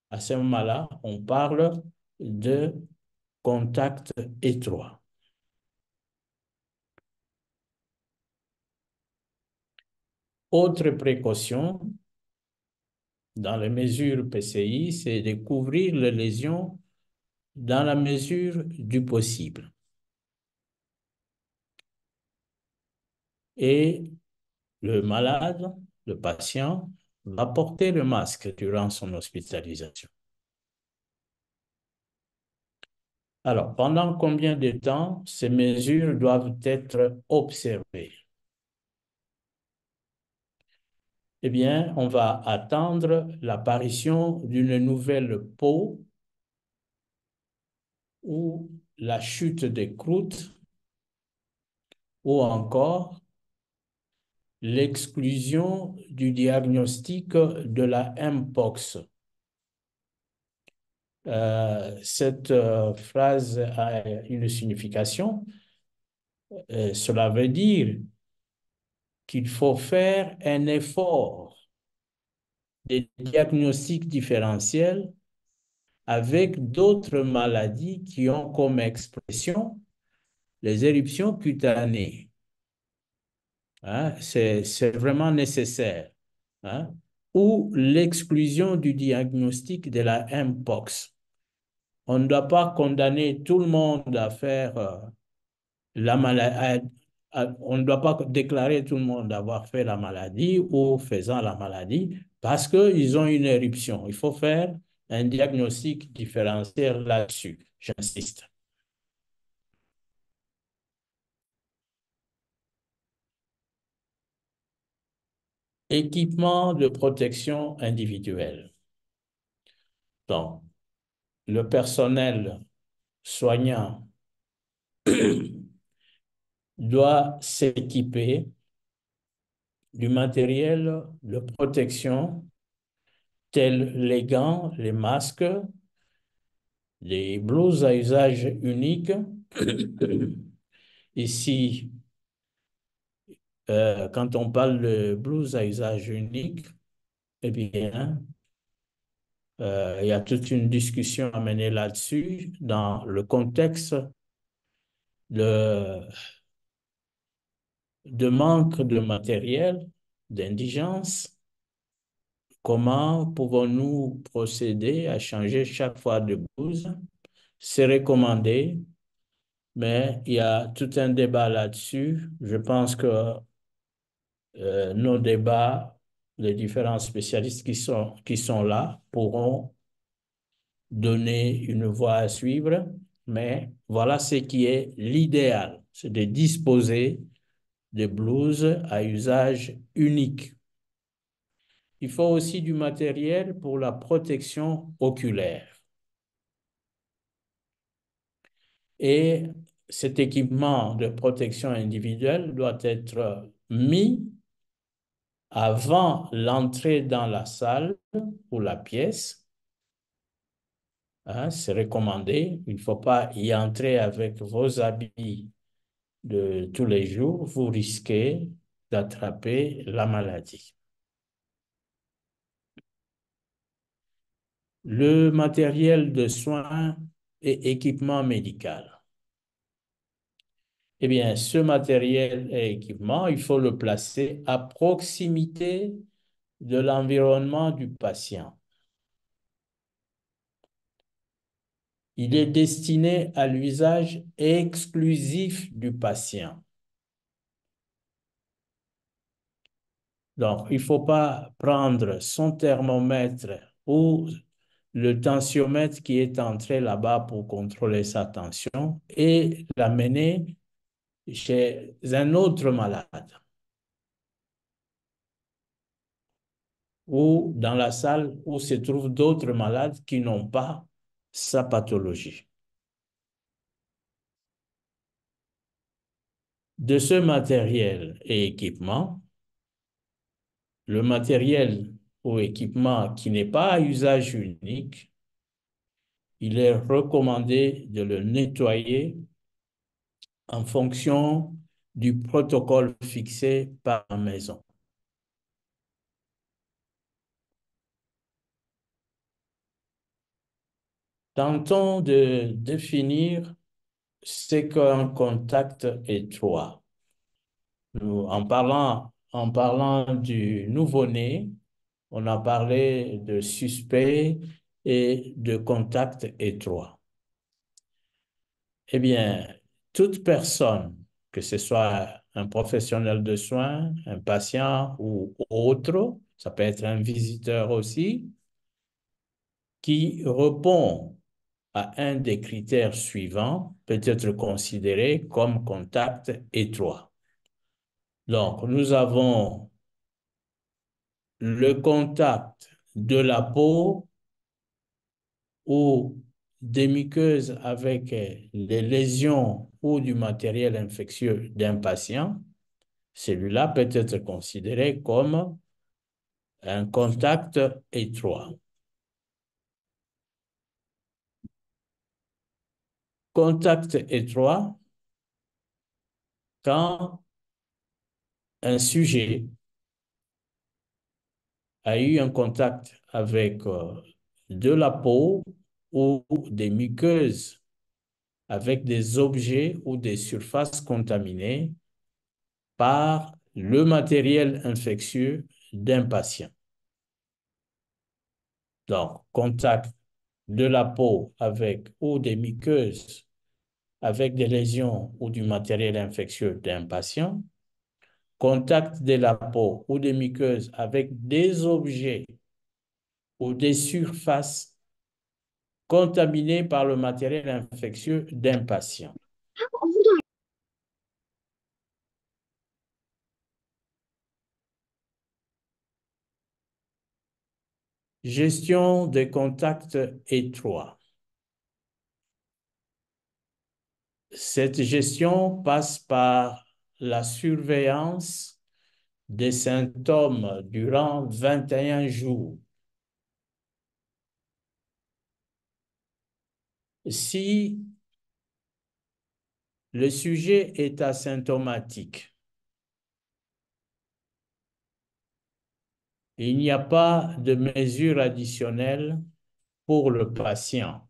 À ce moment-là, on parle de contact étroit. Autre précaution, dans les mesures PCI, c'est de couvrir les lésions dans la mesure du possible. Et le malade, le patient, va porter le masque durant son hospitalisation. Alors, pendant combien de temps ces mesures doivent être observées? Eh bien, on va attendre l'apparition d'une nouvelle peau ou la chute des croûtes ou encore l'exclusion du diagnostic de la Mpox. Cette phrase a une signification. Cela veut dire qu'il faut faire un effort de diagnostic différentiel avec d'autres maladies qui ont comme expression les éruptions cutanées. Hein, c'est vraiment nécessaire. Hein, ou l'exclusion du diagnostic de la Mpox. On ne doit pas condamner tout le monde à faire on ne doit pas déclarer tout le monde d'avoir fait la maladie ou faisant la maladie parce qu'ils ont une éruption. Il faut faire un diagnostic différentiel là-dessus. J'insiste. Équipement de protection individuelle. Donc, le personnel soignant doit s'équiper du matériel de protection tels les gants, les masques, les blouses à usage unique. Ici, quand on parle de blouses à usage unique, eh bien, il y a toute une discussion à mener là-dessus dans le contexte de, de manque de matériel, d'indigence. Comment pouvons-nous procéder à changer chaque fois de blouse? C'est recommandé, mais il y a tout un débat là-dessus. Je pense que nos débats, les différents spécialistes qui sont là pourront donner une voie à suivre, mais voilà ce qui est l'idéal, c'est de disposer de blouses à usage unique. Il faut aussi du matériel pour la protection oculaire. Et cet équipement de protection individuelle doit être mis avant l'entrée dans la salle ou la pièce. Hein, c'est recommandé. Il ne faut pas y entrer avec vos habits de tous les jours. Vous risquez d'attraper la maladie. Le matériel de soins et équipement médical. Eh bien, ce matériel et équipement, il faut le placer à proximité de l'environnement du patient. Il est destiné à l'usage exclusif du patient. Donc, il ne faut pas prendre son thermomètre ou le tensiomètre qui est entré là-bas pour contrôler sa tension et l'amener chez un autre malade ou dans la salle où se trouvent d'autres malades qui n'ont pas sa pathologie. De ce matériel et équipement, le matériel ou équipement qui n'est pas à usage unique, il est recommandé de le nettoyer en fonction du protocole fixé par la maison. Tentons de définir ce qu'un contact étroit. En parlant du nouveau-né, on a parlé de suspect et de contact étroit. Eh bien, toute personne, que ce soit un professionnel de soins, un patient ou autre, ça peut être un visiteur aussi, qui répond à un des critères suivants peut être considéré comme contact étroit. Donc, nous avons le contact de la peau ou des muqueuses avec les lésions ou du matériel infectieux d'un patient. Celui-là peut être considéré comme un contact étroit. Contact étroit quand un sujet a eu un contact avec de la peau ou des muqueuses avec des objets ou des surfaces contaminées par le matériel infectieux d'un patient. Donc, contact de la peau avec ou des muqueuses avec des lésions ou du matériel infectieux d'un patient, contact de la peau ou des muqueuses avec des objets ou des surfaces contaminées par le matériel infectieux d'un patient. Gestion des contacts étroits. Cette gestion passe par la surveillance des symptômes durant 21 jours. Si le sujet est asymptomatique, il n'y a pas de mesure additionnelle pour le patient.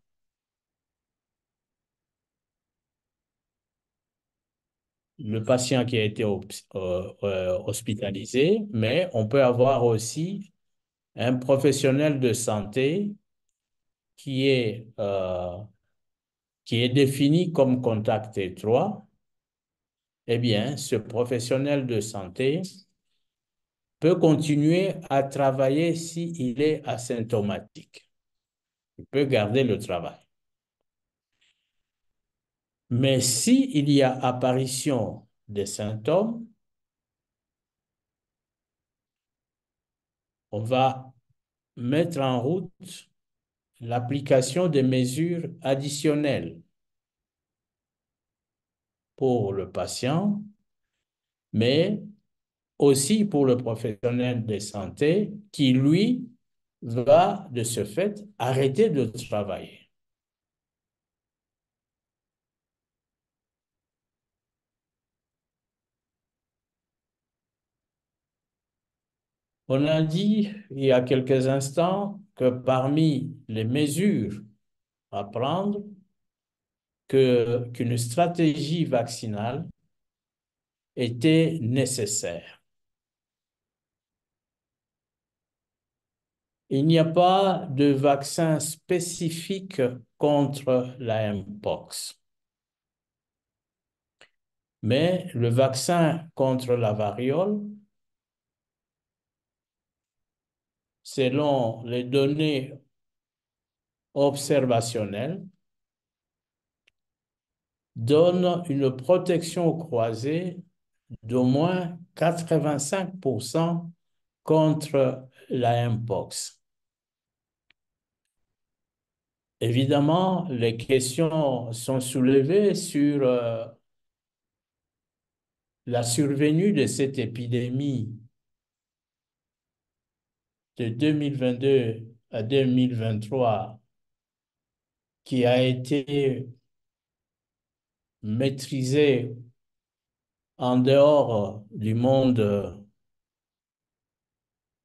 Le patient qui a été hospitalisé, mais on peut avoir aussi un professionnel de santé qui est défini comme contact étroit. Eh bien, ce professionnel de santé peut continuer à travailler s'il est asymptomatique. Il peut garder le travail. Mais s'il y a apparition des symptômes, on va mettre en route l'application des mesures additionnelles pour le patient, mais aussi pour le professionnel de santé qui, lui, va de ce fait arrêter de travailler. On a dit il y a quelques instants que parmi les mesures à prendre, qu'une stratégie vaccinale était nécessaire. Il n'y a pas de vaccin spécifique contre la Mpox. Mais le vaccin contre la variole, selon les données observationnelles, donne une protection croisée d'au moins 85% contre la Mpox. Évidemment, les questions sont soulevées sur la survenue de cette épidémie de 2022 à 2023 qui a été maîtrisée en dehors du monde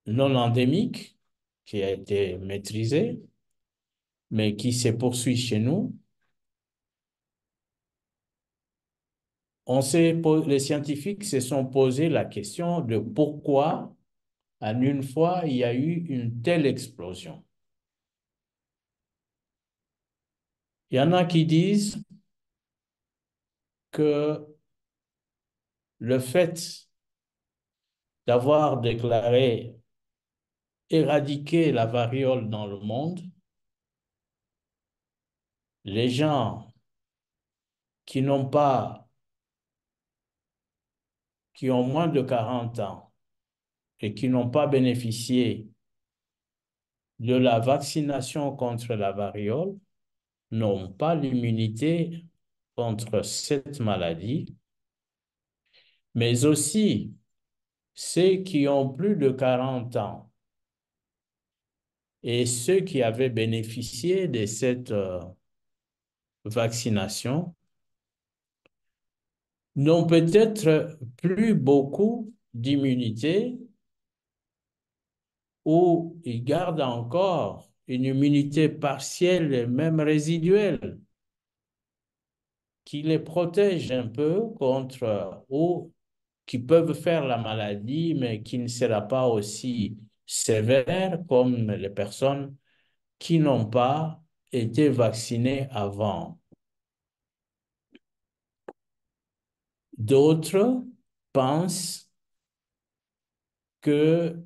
non endémique, qui a été maîtrisée, mais qui se poursuit chez nous. Les scientifiques se sont posé la question de pourquoi, en une fois, il y a eu une telle explosion. Il y en a qui disent que le fait d'avoir déclaré éradiquer la variole dans le monde, les gens qui ont moins de 40 ans et qui n'ont pas bénéficié de la vaccination contre la variole n'ont pas l'immunité contre cette maladie, mais aussi ceux qui ont plus de 40 ans et ceux qui avaient bénéficié de cette vaccination n'ont peut-être plus beaucoup d'immunité ou ils gardent encore une immunité partielle et même résiduelle qui les protège un peu contre ou qui peuvent faire la maladie, mais qui ne sera pas aussi sévère comme les personnes qui n'ont pas été vaccinées avant. D'autres pensent que,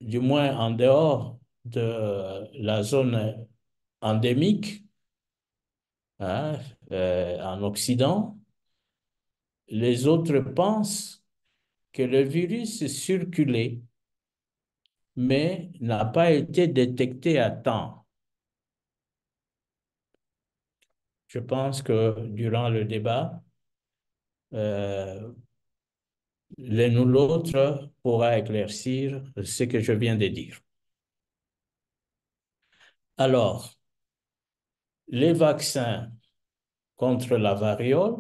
du moins en dehors de la zone endémique, hein, en Occident, les autres pensent que le virus circulait, mais n'a pas été détecté à temps. Je pense que durant le débat, l'un ou l'autre pourra éclaircir ce que je viens de dire. Alors, les vaccins contre la variole,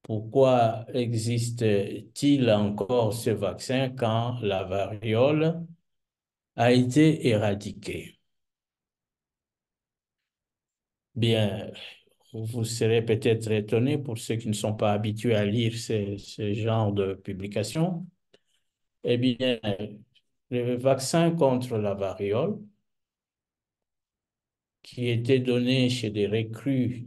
pourquoi existe-t-il encore ce vaccin quand la variole a été éradiquée? Bien, vous serez peut-être étonné pour ceux qui ne sont pas habitués à lire ce genre de publications. Eh bien, le vaccin contre la variole, qui était donné chez des recrues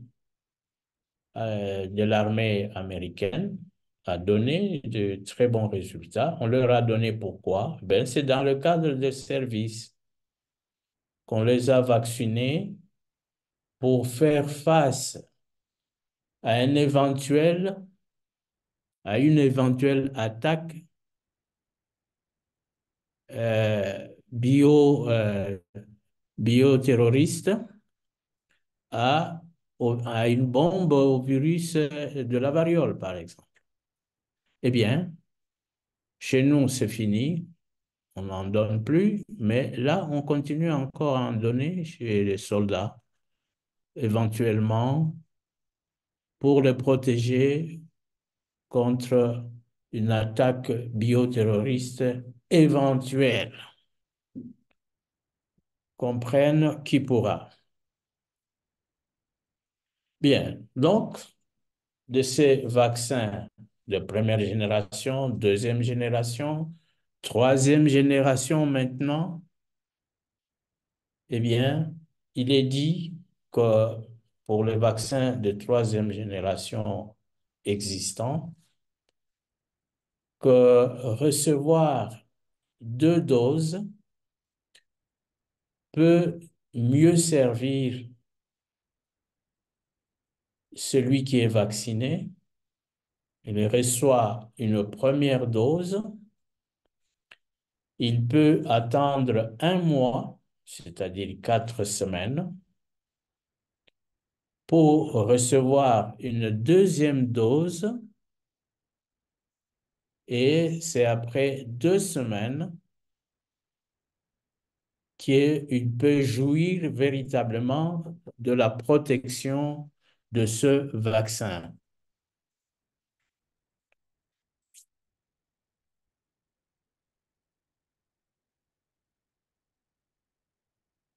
de l'armée américaine, a donné de très bons résultats. On leur a donné pourquoi? Ben, c'est dans le cadre de services qu'on les a vaccinés pour faire face à une éventuelle attaque bioterroriste à une bombe au virus de la variole, par exemple. Eh bien, chez nous, c'est fini, on n'en donne plus, mais là, on continue encore à en donner chez les soldats, éventuellement, pour les protéger contre une attaque bioterroriste éventuelle. Comprenne qui pourra. Bien, donc, de ces vaccins de première génération, deuxième génération, troisième génération maintenant, eh bien, il est dit que pour les vaccins de troisième génération existants, que recevoir 2 doses peut mieux servir celui qui est vacciné. Il reçoit une première dose, il peut attendre 1 mois, c'est-à-dire 4 semaines, pour recevoir une deuxième dose, et c'est après 2 semaines qu'il peut jouir véritablement de la protection de ce vaccin.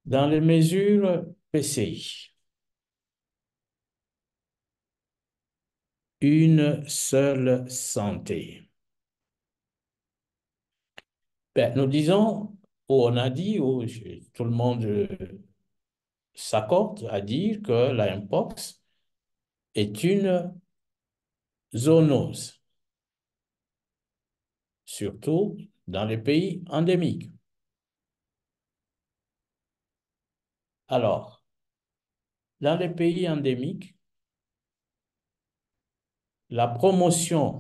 Dans les mesures PCI, une seule santé. Ben, nous disons, ou on a dit, ou tout le monde s'accorde à dire que la mpox est une zoonose, surtout dans les pays endémiques. Alors, dans les pays endémiques, la promotion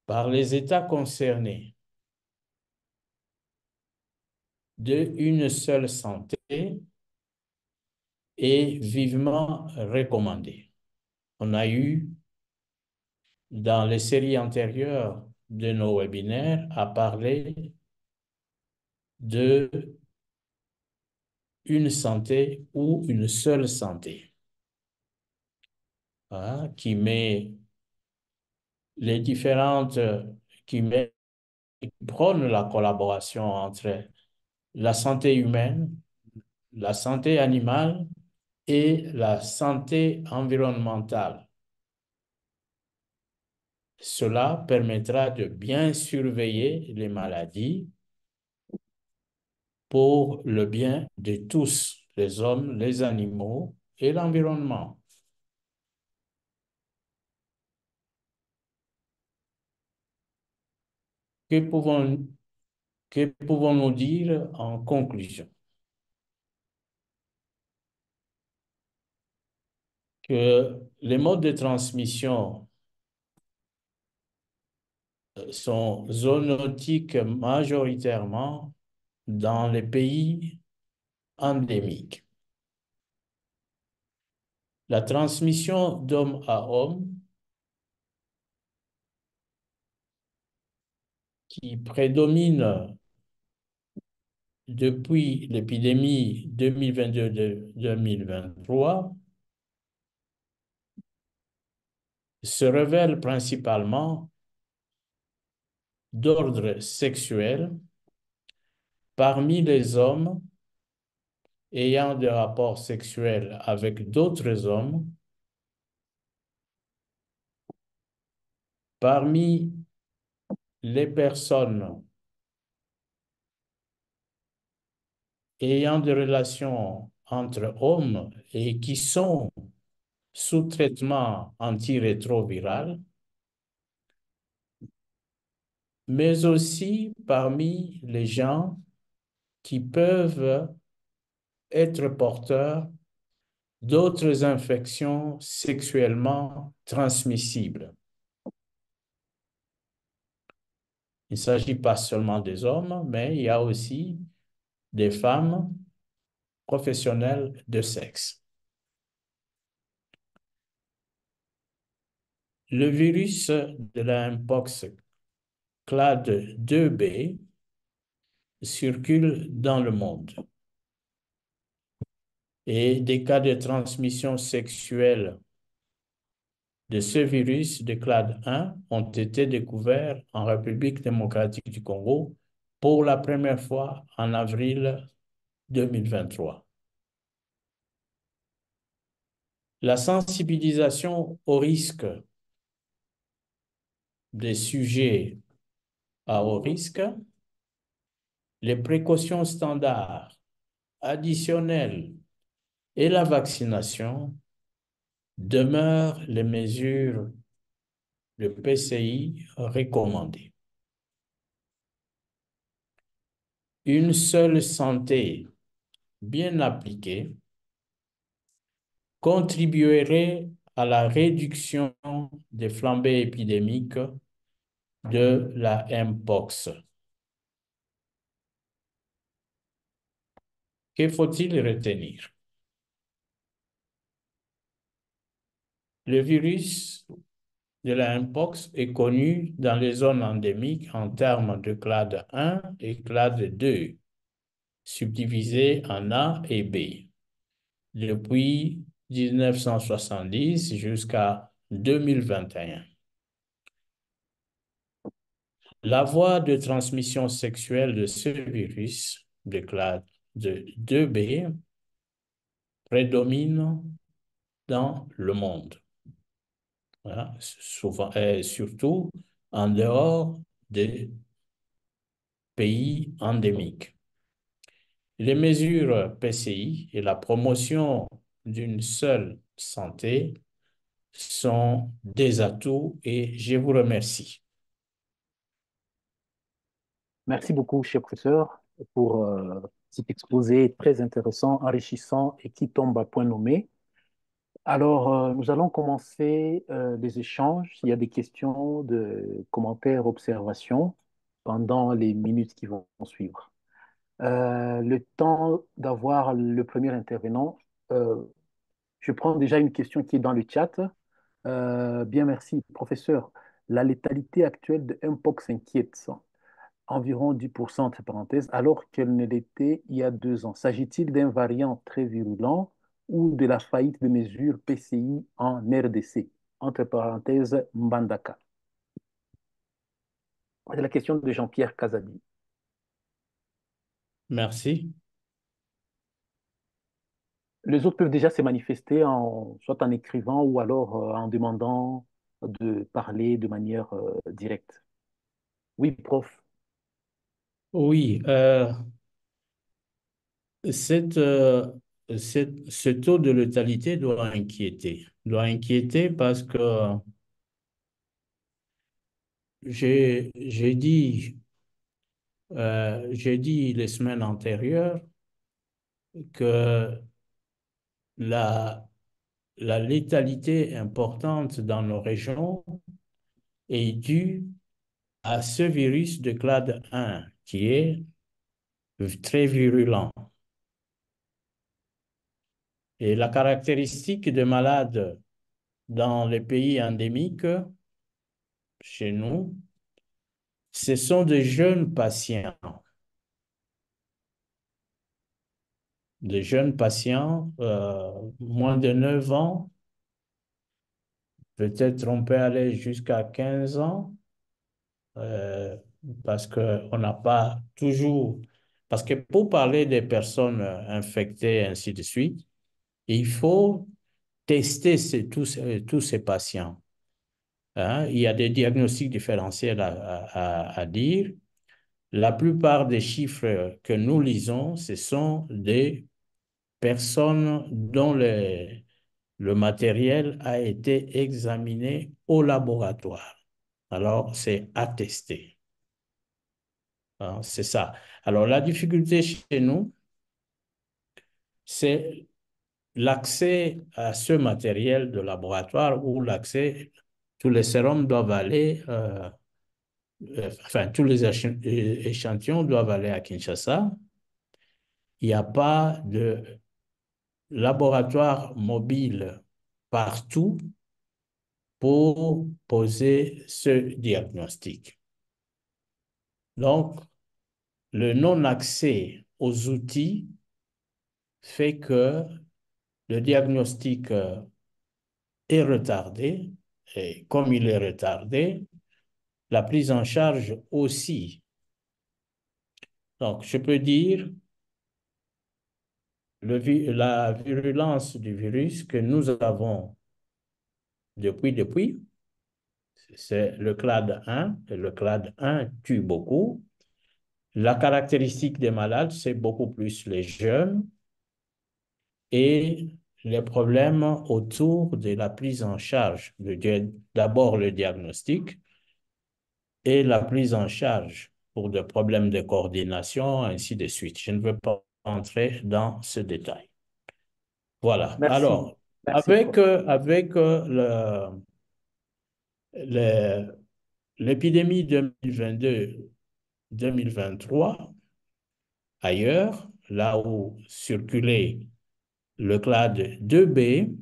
par les États concernés d'une seule santé est vivement recommandée. On a eu, dans les séries antérieures de nos webinaires, à parler de une santé ou une seule santé, hein, qui met les différentes, qui prône la collaboration entre la santé humaine, la santé animale et la santé environnementale. Cela permettra de bien surveiller les maladies pour le bien de tous, les hommes, les animaux et l'environnement. Que pouvons, que pouvons-nous dire en conclusion? Que les modes de transmission sont zoonotiques majoritairement dans les pays endémiques. La transmission d'homme à homme qui prédomine depuis l'épidémie 2022-2023 se révèle principalement d'ordre sexuel parmi les hommes ayant des rapports sexuels avec d'autres hommes, parmi les personnes ayant des relations entre hommes et qui sont sous traitement antirétroviral, mais aussi parmi les gens qui peuvent être porteurs d'autres infections sexuellement transmissibles. Il ne s'agit pas seulement des hommes, mais il y a aussi des femmes professionnelles de sexe. Le virus de la mpox clade 2B circule dans le monde et des cas de transmission sexuelle de ce virus de clade 1 ont été découverts en République démocratique du Congo pour la première fois en avril 2023. La sensibilisation au risque des sujets à haut risque, les précautions standards additionnelles et la vaccination demeurent les mesures de PCI recommandées. Une seule santé bien appliquée contribuerait à la réduction des flambées épidémiques de la mpox. Que faut-il retenir? Le virus de la mpox est connu dans les zones endémiques en termes de clade 1 et clade 2, subdivisés en A et B, depuis 1970 jusqu'à 2021. La voie de transmission sexuelle de ce virus de clade 2B prédomine dans le monde. Voilà, souvent, surtout en dehors des pays endémiques. Les mesures PCI et la promotion d'une seule santé sont des atouts et je vous remercie. Merci beaucoup, cher professeur, pour cet exposé très intéressant, enrichissant et qui tombe à point nommé. Alors, nous allons commencer les échanges. Il y a des questions, de commentaires, observations pendant les minutes qui vont suivre. Le temps d'avoir le premier intervenant, euh, je prends déjà une question qui est dans le chat. Bien, merci, professeur. La létalité actuelle de Mpox inquiète, environ 10% entre parenthèses, alors qu'elle ne l'était il y a 2 ans. S'agit-il d'un variant très virulent ou de la faillite de mesures PCI en RDC, entre parenthèses Mbandaka? C'est la question de Jean-Pierre Casadi. Merci. Les autres peuvent déjà se manifester soit en écrivant ou alors en demandant de parler de manière directe. Oui, prof. Oui, cette ce taux de létalité doit inquiéter. Doit inquiéter parce que j'ai dit, j'ai dit les semaines antérieures que la, la létalité importante dans nos régions est due à ce virus de clade 1 qui est très virulent. Et la caractéristique des malades dans les pays endémiques, chez nous, ce sont des jeunes patients. Des jeunes patients, moins de 9 ans, peut-être on peut aller jusqu'à 15 ans, euh, parce qu'on n'a pas toujours... Parce que pour parler des personnes infectées, et ainsi de suite, il faut tester tous ces patients. Hein? Il y a des diagnostics différentiels à dire. La plupart des chiffres que nous lisons, ce sont des personnes dont le matériel a été examiné au laboratoire. Alors, c'est attesté. Hein, c'est ça. Alors, la difficulté chez nous, c'est l'accès à ce matériel de laboratoire où l'accès, tous les sérums doivent aller, enfin, tous les échantillons doivent aller à Kinshasa. Il n'y a pas de laboratoire mobile partout pour poser ce diagnostic. Donc, le non-accès aux outils fait que le diagnostic est retardé, et comme il est retardé, la prise en charge aussi. Donc, je peux dire la virulence du virus que nous avons depuis, c'est le clade 1, et le clade 1 tue beaucoup. La caractéristique des malades, c'est beaucoup plus les jeunes et les problèmes autour de la prise en charge. D'abord le diagnostic et la prise en charge pour des problèmes de coordination, ainsi de suite. Je ne veux pas entrer dans ce détail. Voilà. Merci. Alors, Merci, prof. avec l'épidémie 2022-2023, ailleurs, là où circulait le clade 2B,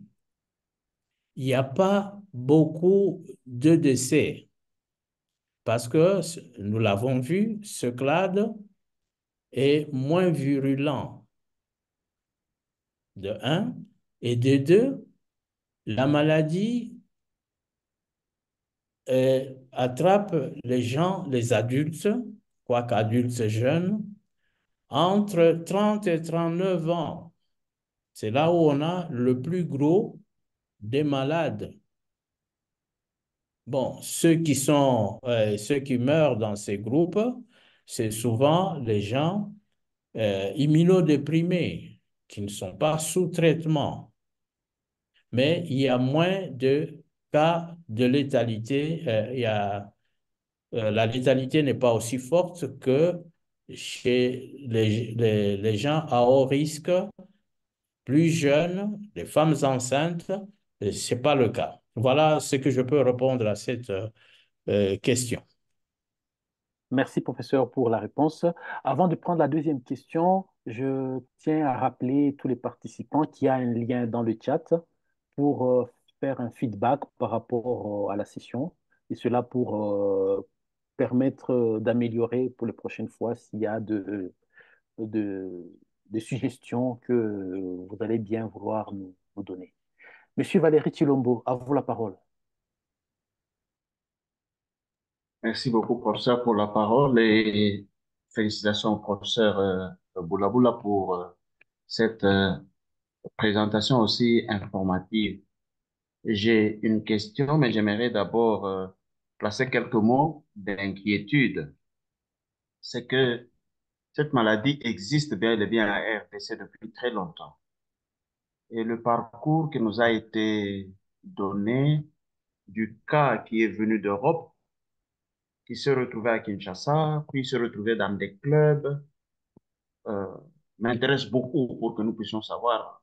il n'y a pas beaucoup de décès parce que, nous l'avons vu, ce clade est moins virulent de un, et de deux, la maladie attrape les gens, les adultes, quoique adultes jeunes, entre 30 et 39 ans. C'est là où on a le plus gros des malades. Bon, ceux qui meurent dans ces groupes, c'est souvent les gens immunodéprimés qui ne sont pas sous traitement. Mais il y a moins de cas de létalité. La létalité n'est pas aussi forte que chez les gens à haut risque, plus jeunes, les femmes enceintes. Ce n'est pas le cas. Voilà ce que je peux répondre à cette question. Merci, professeur, pour la réponse. Avant de prendre la deuxième question, je tiens à rappeler tous les participants qu'il y a un lien dans le chat pour faire un feedback par rapport à la session et cela pour permettre d'améliorer pour les prochaines fois s'il y a de, des suggestions que vous allez bien vouloir nous donner. Monsieur Valéry Chilombo, à vous la parole. Merci beaucoup, professeur, pour la parole et félicitations au professeur Boulaboula pour cette présentation aussi informative. J'ai une question, mais j'aimerais d'abord placer quelques mots d'inquiétude. C'est que cette maladie existe bel et bien à RDC depuis très longtemps. et le parcours qui nous a été donné du cas qui est venu d'Europe, qui se retrouvait à Kinshasa, puis se retrouvait dans des clubs, euh, m'intéresse beaucoup pour que nous puissions savoir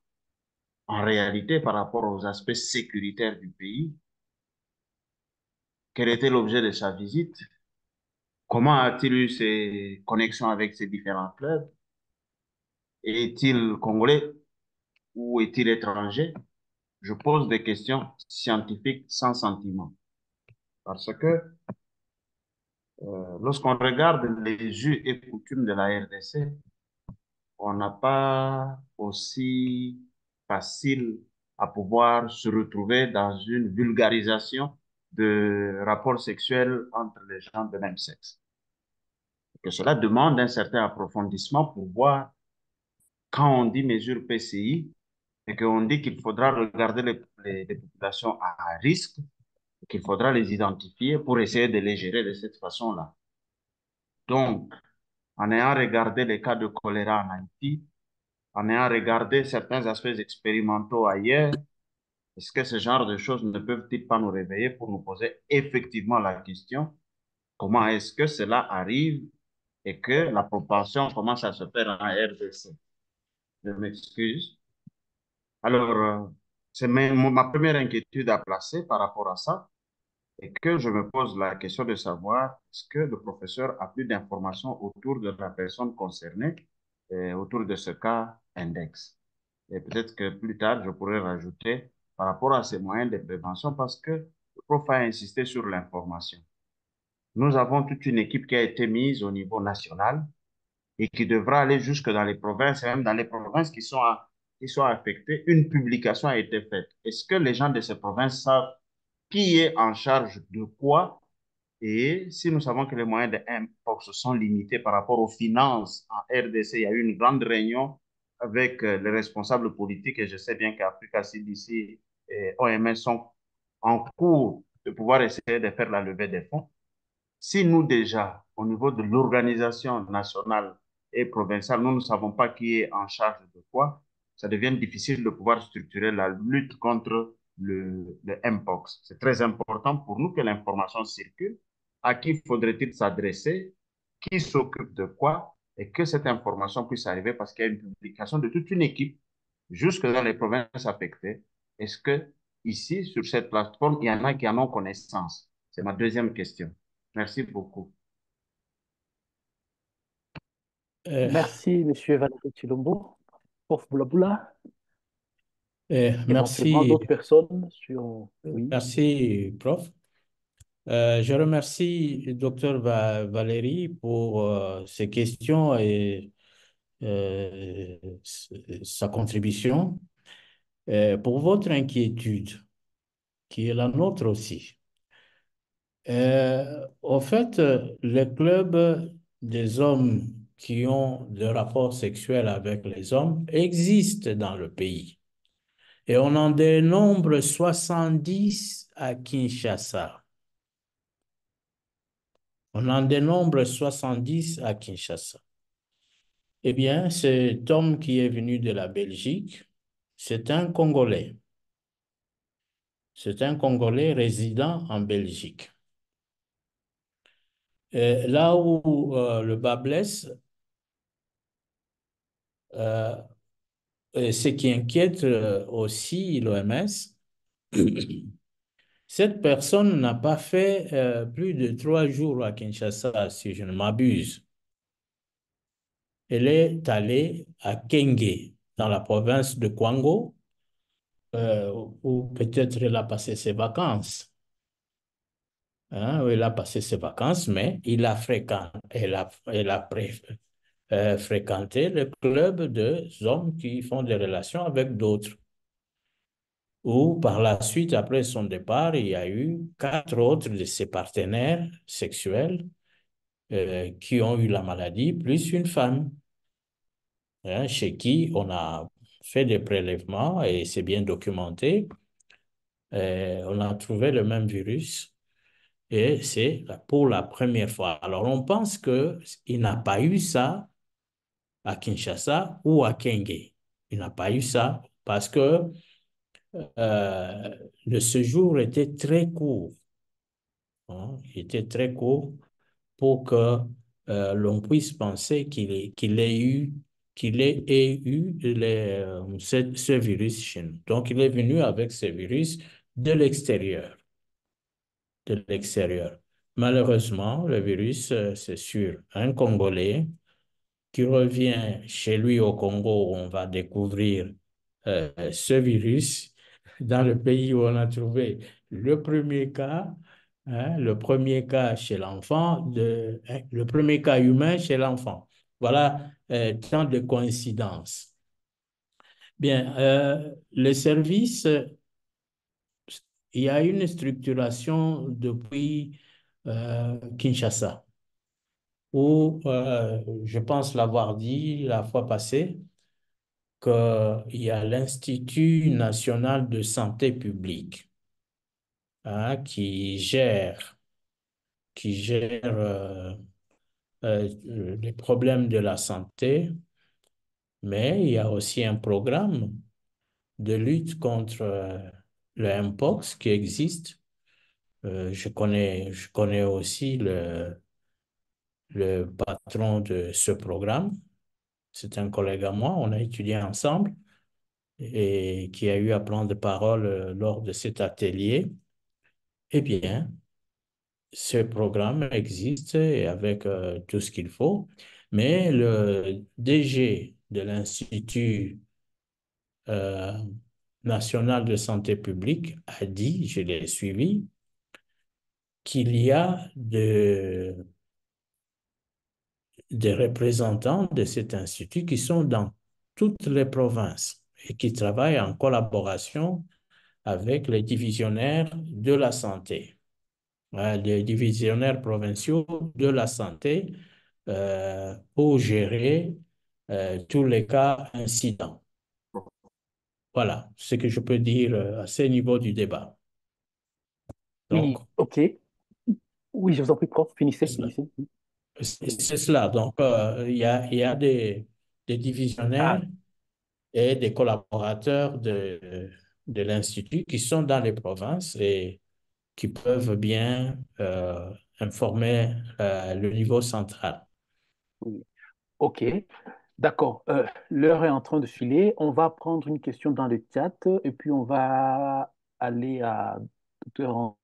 en réalité par rapport aux aspects sécuritaires du pays, quel était l'objet de sa visite, comment a-t-il eu ses connexions avec ces différents clubs, est-il congolais ou est-il étranger? Je pose des questions scientifiques sans sentiment. Parce que lorsqu'on regarde les us et coutumes de la RDC, on n'a pas aussi facile à pouvoir se retrouver dans une vulgarisation de rapports sexuels entre les gens de même sexe. Que cela demande un certain approfondissement pour voir quand on dit mesure PCI et qu'on dit qu'il faudra regarder les populations à risque, qu'il faudra les identifier pour essayer de les gérer de cette façon-là. Donc, en ayant regardé les cas de choléra en Haïti, en ayant regardé certains aspects expérimentaux ailleurs, est-ce que ce genre de choses ne peuvent-ils pas nous réveiller pour nous poser effectivement la question, comment est-ce que cela arrive et que la propension commence à se faire en RDC? Je m'excuse. Alors, c'est ma première inquiétude à placer par rapport à ça et que je me pose la question de savoir est-ce que le professeur a plus d'informations autour de la personne concernée et autour de ce cas index. Et peut-être que plus tard, je pourrais rajouter par rapport à ces moyens de prévention parce que le prof a insisté sur l'information. Nous avons toute une équipe qui a été mise au niveau national et qui devra aller jusque dans les provinces, et même dans les provinces qui sont affectées. Une publication a été faite. Est-ce que les gens de ces provinces savent qui est en charge de quoi? Et si nous savons que les moyens de Mpox sont limités par rapport aux finances en RDC, il y a eu une grande réunion avec les responsables politiques et je sais bien qu'Africa CDC et OMS sont en cours de pouvoir essayer de faire la levée des fonds. Si nous déjà, au niveau de l'organisation nationale et provinciale, nous ne savons pas qui est en charge de quoi, ça devient difficile de pouvoir structurer la lutte contre le Mpox. C'est très important pour nous que l'information circule. À qui faudrait-il s'adresser? Qui s'occupe de quoi? Et que cette information puisse arriver parce qu'il y a une publication de toute une équipe jusque dans les provinces affectées. Est-ce que ici, sur cette plateforme, il y en a qui en ont connaissance? C'est ma deuxième question. Merci beaucoup. Merci, Monsieur Valéry Chilombo. Prof Boulaboula, éventuellement merci, d'autres personnes sur... Oui. merci, prof. Je remercie le docteur Valéry pour ses questions et sa contribution. Pour votre inquiétude, qui est la nôtre aussi. Au fait, les clubs des hommes qui ont des rapports sexuels avec les hommes existent dans le pays. Et on en dénombre 70 à Kinshasa. On en dénombre 70 à Kinshasa. Eh bien, cet homme qui est venu de la Belgique, c'est un Congolais. C'est un Congolais résident en Belgique. Là où le bas blesse, et ce qui inquiète aussi l'OMS, cette personne n'a pas fait plus de 3 jours à Kinshasa, si je ne m'abuse. Elle est allée à Kenge, dans la province de Kwango, où peut-être elle a passé ses vacances. Hein, où elle a passé ses vacances, mais elle a fréquenté le club de hommes qui font des relations avec d'autres. Où par la suite, après son départ, il y a eu 4 autres de ses partenaires sexuels qui ont eu la maladie, plus une femme, hein, chez qui on a fait des prélèvements et c'est bien documenté. On a trouvé le même virus et c'est pour la première fois. Alors on pense qu'il n'a pas eu ça à Kinshasa ou à Kenge. Il n'a pas eu ça parce que le séjour était très court, hein. Il était très court pour que l'on puisse penser qu'il ait eu ce virus chez nous. Donc, il est venu avec ce virus de l'extérieur, de l'extérieur. Malheureusement, le virus, c'est sur un Congolais qui revient chez lui au Congo où on va découvrir ce virus dans le pays où on a trouvé le premier cas, hein, le premier cas chez l'enfant, le premier cas humain chez l'enfant. Voilà tant de coïncidences. Bien, les services, il y a une structuration depuis Kinshasa, où je pense l'avoir dit la fois passée, qu'il y a l'Institut national de santé publique, hein, qui gère les problèmes de la santé, mais il y a aussi un programme de lutte contre le Mpox qui existe. Je connais aussi le patron de ce programme. C'est un collègue à moi, on a étudié ensemble et qui a eu à prendre parole lors de cet atelier. Eh bien, ce programme existe et avec tout ce qu'il faut, mais le DG de l'Institut euh, national de santé publique a dit, je l'ai suivi, qu'il y a des représentants de cet institut qui sont dans toutes les provinces et qui travaillent en collaboration avec les divisionnaires de la santé, les divisionnaires provinciaux de la santé pour gérer tous les cas incidents. Voilà ce que je peux dire à ce niveau du débat. Donc, Oui, ok. Oui, je vous en prie, prof, finissez, c'est cela. finissez. Oui. C'est cela. Donc, il y a des Ah, divisionnaires et des collaborateurs de l'Institut qui sont dans les provinces et qui peuvent bien informer le niveau central. oui. Ok, d'accord. L'heure est en train de filer. On va prendre une question dans le chat et puis on va aller à docteur.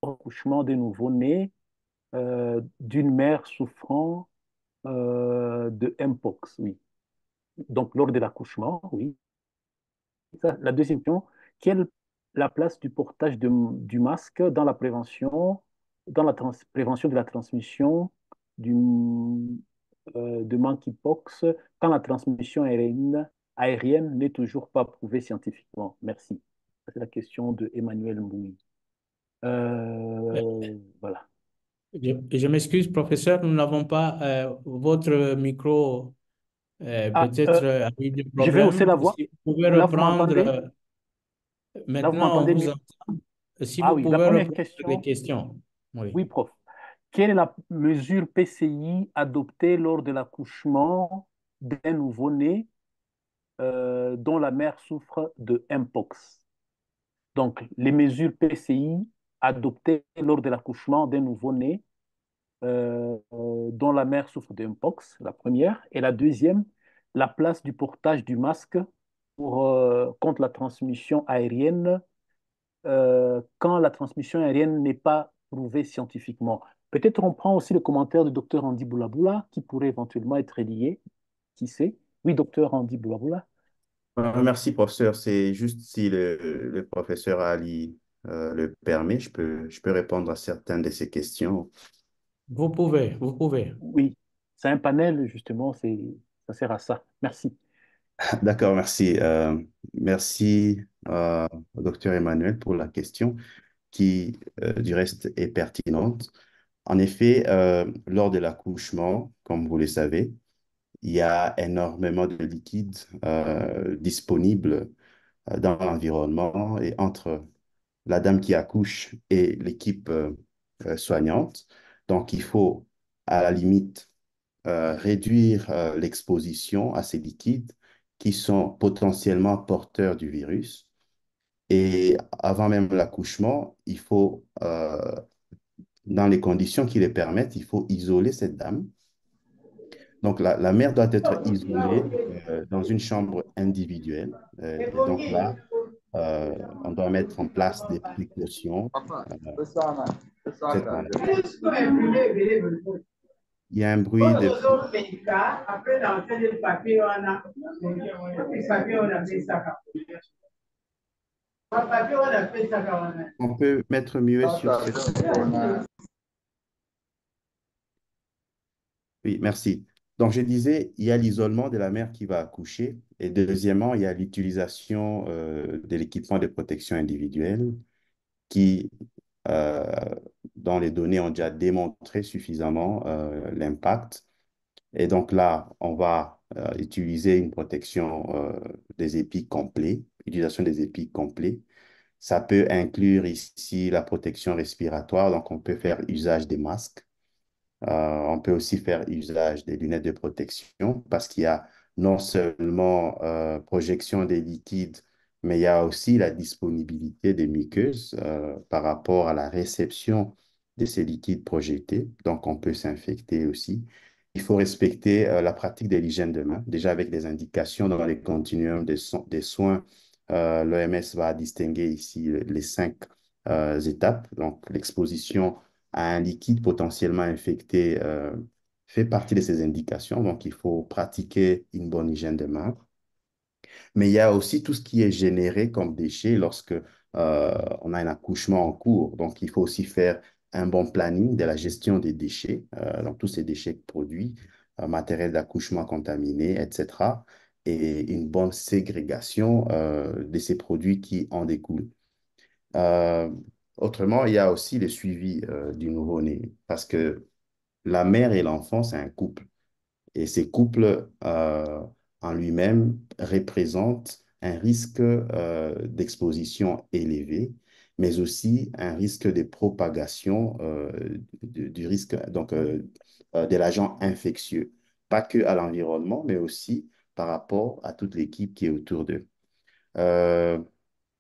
Accouchement des nouveau-nés d'une mère souffrant de Mpox, oui. Donc, lors de l'accouchement, oui. La deuxième question, quelle est la place du portage du masque dans la prévention, prévention de la transmission du, de monkeypox quand la transmission aérienne n'est toujours pas prouvée scientifiquement? Merci. C'est la question de Emmanuel Mbouy. Voilà. Je m'excuse, professeur, nous n'avons pas votre micro, Ah, peut-être a eu des je vais hausser la problèmes. voix. Si vous pouvez Là, vous reprendre, m'entendez? Là, vous maintenant on m'entendez vous mieux? entend. Si Ah vous oui, la pouvez première reprendre les question. questions. Oui. Oui, prof. Quelle est la mesure PCI adoptée lors de l'accouchement d'un nouveau-né dont la mère souffre de Mpox? Donc, les mesures PCI adoptées lors de l'accouchement d'un nouveau-né dont la mère souffre de Mpox, la première. Et la deuxième, la place du portage du masque contre la transmission aérienne quand la transmission aérienne n'est pas prouvée scientifiquement. Peut-être on prend aussi le commentaire du docteur Andy Boulaboula, qui pourrait éventuellement être lié, qui sait. Oui, docteur Andy Boulaboula. Merci, professeur. C'est juste si le professeur Ali le permet, je peux répondre à certaines de ces questions. Vous pouvez, vous pouvez. Oui, c'est un panel, justement, ça sert à ça. Merci. D'accord, merci. Merci au docteur Emmanuel pour la question qui, du reste, est pertinente. En effet, lors de l'accouchement, comme vous le savez, il y a énormément de liquide disponible dans l'environnement et entre la dame qui accouche et l'équipe soignante. Donc, il faut, à la limite, réduire l'exposition à ces liquides qui sont potentiellement porteurs du virus. Et avant même l'accouchement, il faut, dans les conditions qui les permettent, il faut isoler cette dame. Donc, la mère doit être isolée dans une chambre individuelle. Et donc là, on doit mettre en place des précautions. Cette moment. Il y a un bruit de... On peut mettre muet sur cette... Oui, merci. Donc, je disais, il y a l'isolement de la mère qui va accoucher. Et deuxièmement, il y a l'utilisation de l'équipement de protection individuelle qui, euh, dont les données ont déjà démontré suffisamment l'impact. Et donc là, on va utiliser une protection des EPI complets, utilisation des EPI complets. Ça peut inclure ici la protection respiratoire, donc on peut faire usage des masques. On peut aussi faire usage des lunettes de protection parce qu'il y a non seulement projection des liquides, mais il y a aussi la disponibilité des muqueuses par rapport à la réception de ces liquides projetés. Donc, on peut s'infecter aussi. Il faut respecter la pratique de l'hygiène de main, déjà avec des indications dans les continuums des soins. L'OMS va distinguer ici les 5 étapes. Donc, l'exposition à un liquide potentiellement infecté fait partie de ces indications. Donc, il faut pratiquer une bonne hygiène de main. Mais il y a aussi tout ce qui est généré comme déchets lorsque on a un accouchement en cours. Donc, il faut aussi faire un bon planning de la gestion des déchets, donc tous ces déchets produits, matériel d'accouchement contaminé, etc. Et une bonne ségrégation de ces produits qui en découlent. Euh, Autrement, il y a aussi le suivi du nouveau-né parce que la mère et l'enfant, c'est un couple. Et ces couples en lui-même représentent un risque d'exposition élevé, mais aussi un risque de propagation du risque de l'agent infectieux, pas que à l'environnement, mais aussi par rapport à toute l'équipe qui est autour d'eux. Euh,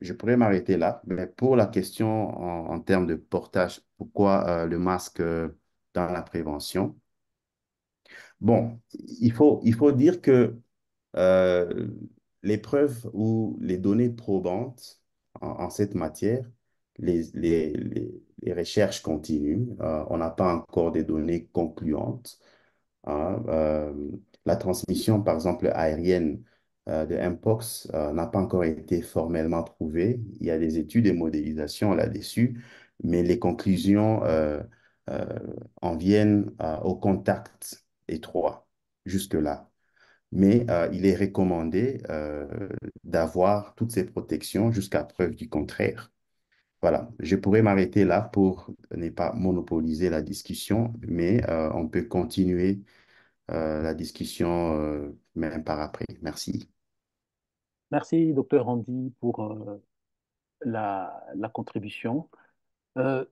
je pourrais m'arrêter là, mais pour la question en termes de portage, pourquoi le masque dans la prévention? Bon, il faut dire que euh, les preuves ou les données probantes en cette matière, les recherches continuent. On n'a pas encore des données concluantes, hein. La transmission, par exemple, aérienne de Mpox n'a pas encore été formellement prouvée. Il y a des études et modélisations là-dessus, mais les conclusions euh, en viennent au contact étroit jusque-là. Mais il est recommandé d'avoir toutes ces protections jusqu'à preuve du contraire. Voilà, je pourrais m'arrêter là pour ne pas monopoliser la discussion, mais on peut continuer la discussion même par après. Merci. Merci, docteur Randy, pour la contribution. Euh,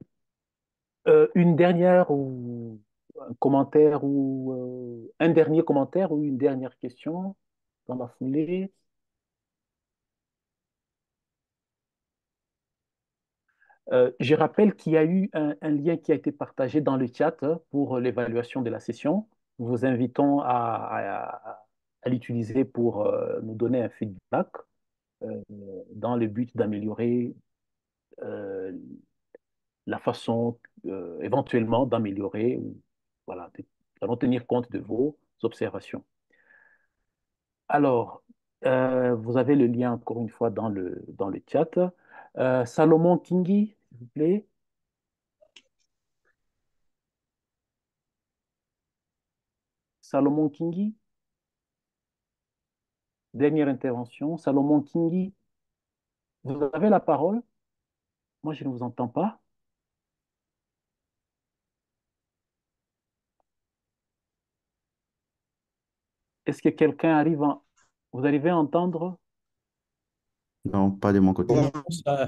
une dernière ou un commentaire ou un dernier commentaire ou une dernière question dans la foulée. Je rappelle qu'il y a eu un lien qui a été partagé dans le chat pour l'évaluation de la session. Nous vous invitons à l'utiliser pour nous donner un feedback euh, dans le but d'améliorer euh, la façon éventuellement d'améliorer, voilà, allons tenir compte de vos observations. Alors, vous avez le lien encore une fois dans le chat. Salomon Kingi, s'il vous plaît. Salomon Kingi, dernière intervention. Salomon Kingi, vous avez la parole. Moi, je ne vous entends pas. Est-ce que quelqu'un arrive à... Vous arrivez à entendre? Non, pas de mon côté. Non, ça,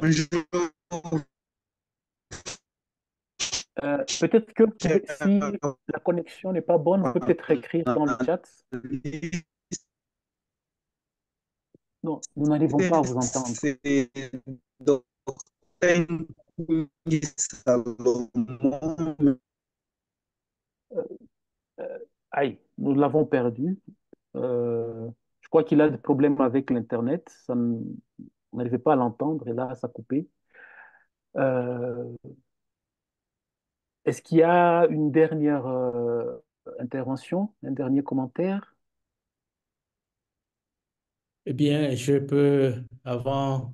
Peut-être que si la connexion n'est pas bonne, on peut peut-être écrire dans le chat. Non, nous n'arrivons pas à vous entendre. Aïe, nous l'avons perdu. Je crois qu'il a des problèmes avec l'Internet. On n'arrivait pas à l'entendre et là, ça a coupé. Euh, Est-ce qu'il y a une dernière intervention, un dernier commentaire? eh bien, je peux, avant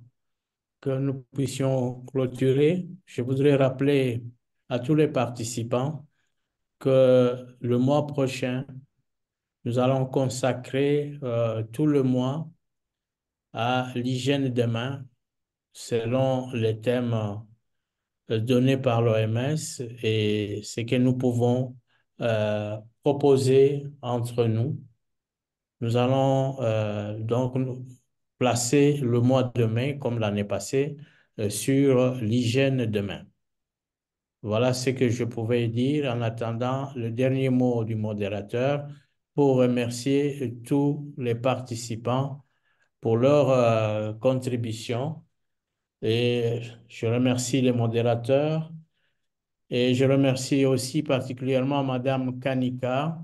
que nous puissions clôturer, je voudrais rappeler à tous les participants que le mois prochain, nous allons consacrer tout le mois à l'hygiène des mains selon les thèmes donnés par l'OMS et ce que nous pouvons proposer entre nous. Nous allons donc placer le mois de mai, comme l'année passée, sur l'hygiène de main. Voilà ce que je pouvais dire en attendant le dernier mot du modérateur pour remercier tous les participants pour leur contribution. Et je remercie les modérateurs et je remercie aussi particulièrement Madame Kanika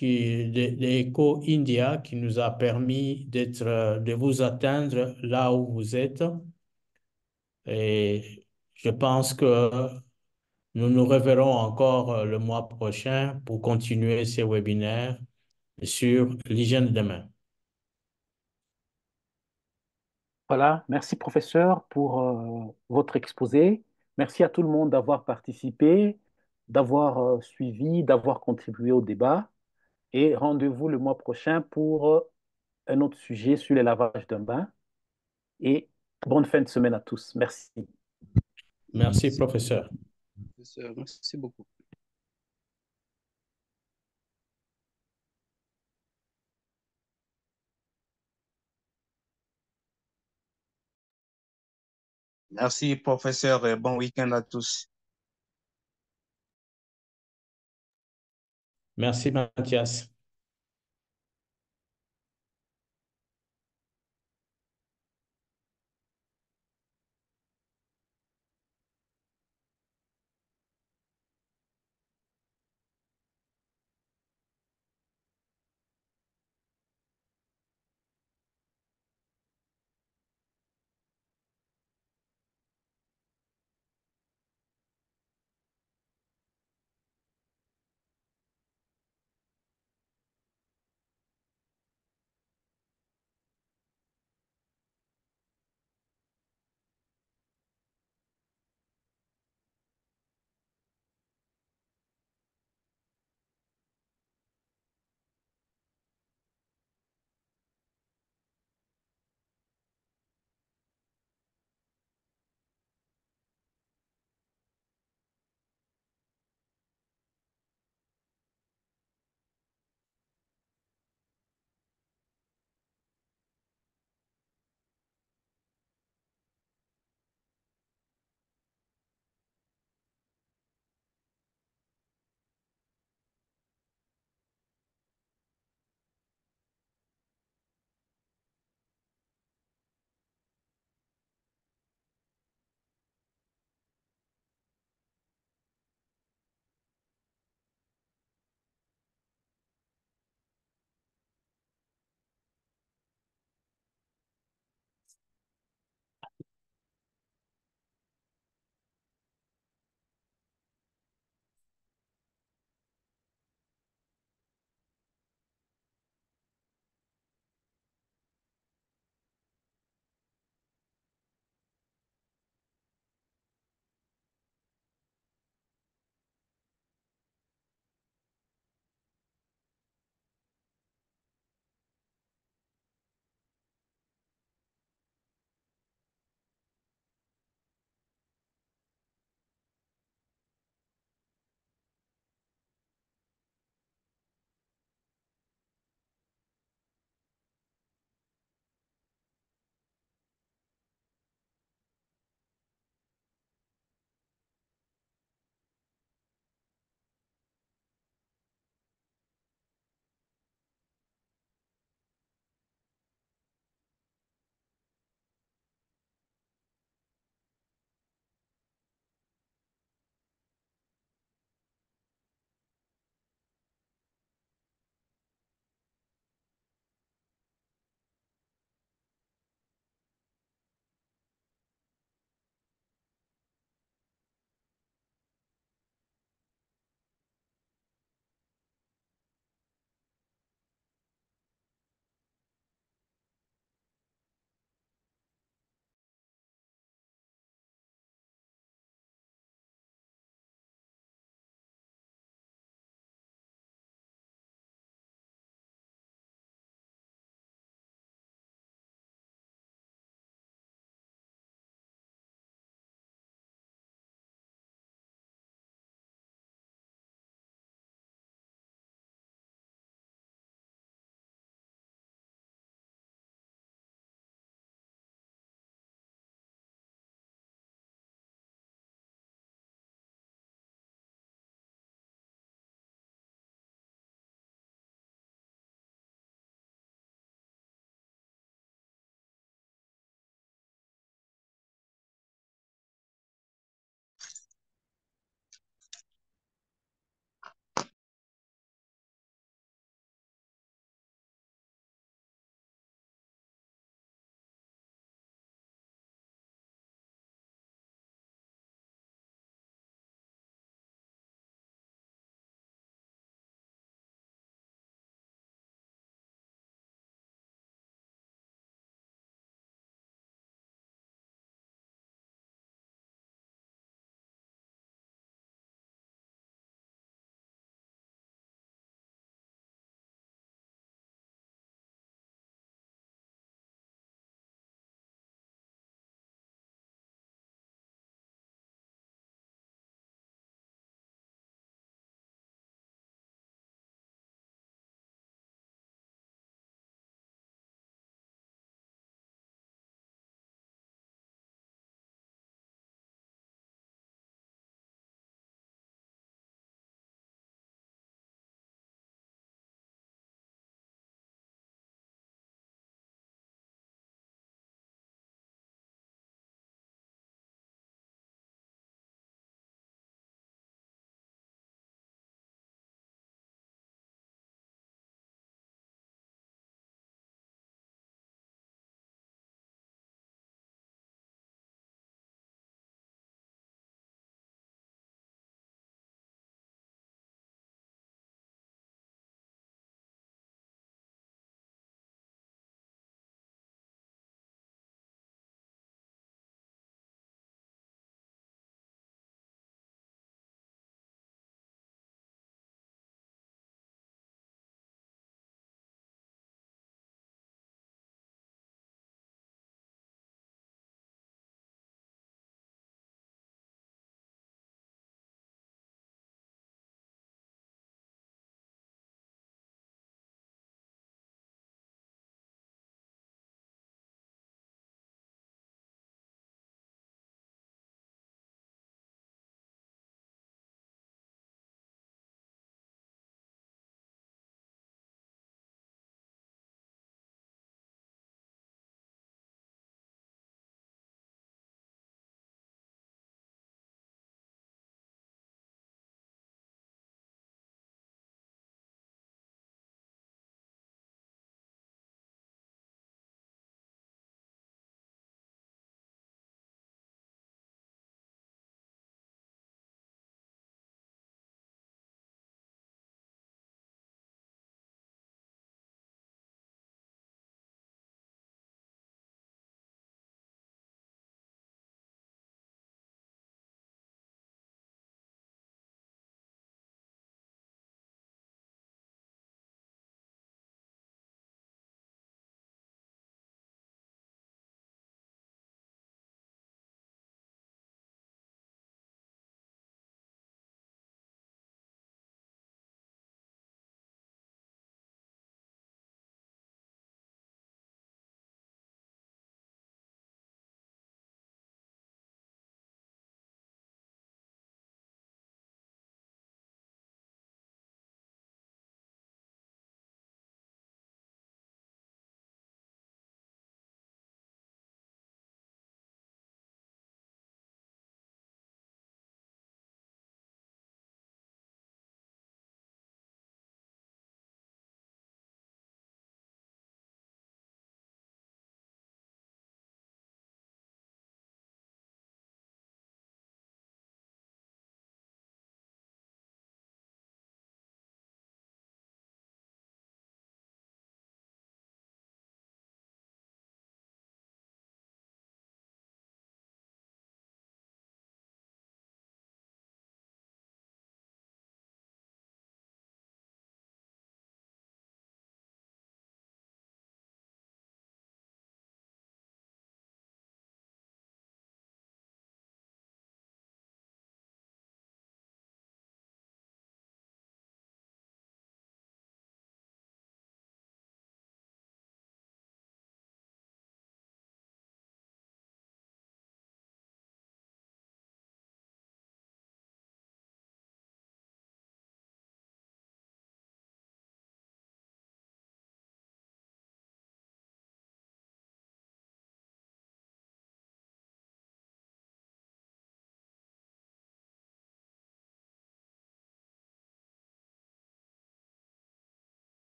de Eco India qui nous a permis de vous atteindre là où vous êtes. Et je pense que nous nous reverrons encore le mois prochain pour continuer ces webinaires sur l'hygiène de main. Voilà, merci professeur pour votre exposé. Merci à tout le monde d'avoir participé, d'avoir suivi, d'avoir contribué au débat. Et rendez-vous le mois prochain pour un autre sujet sur les lavages d'un bain. Et bonne fin de semaine à tous. Merci. Merci, professeur. Merci beaucoup. Merci, professeur, et bon week-end à tous. Merci, Mathias.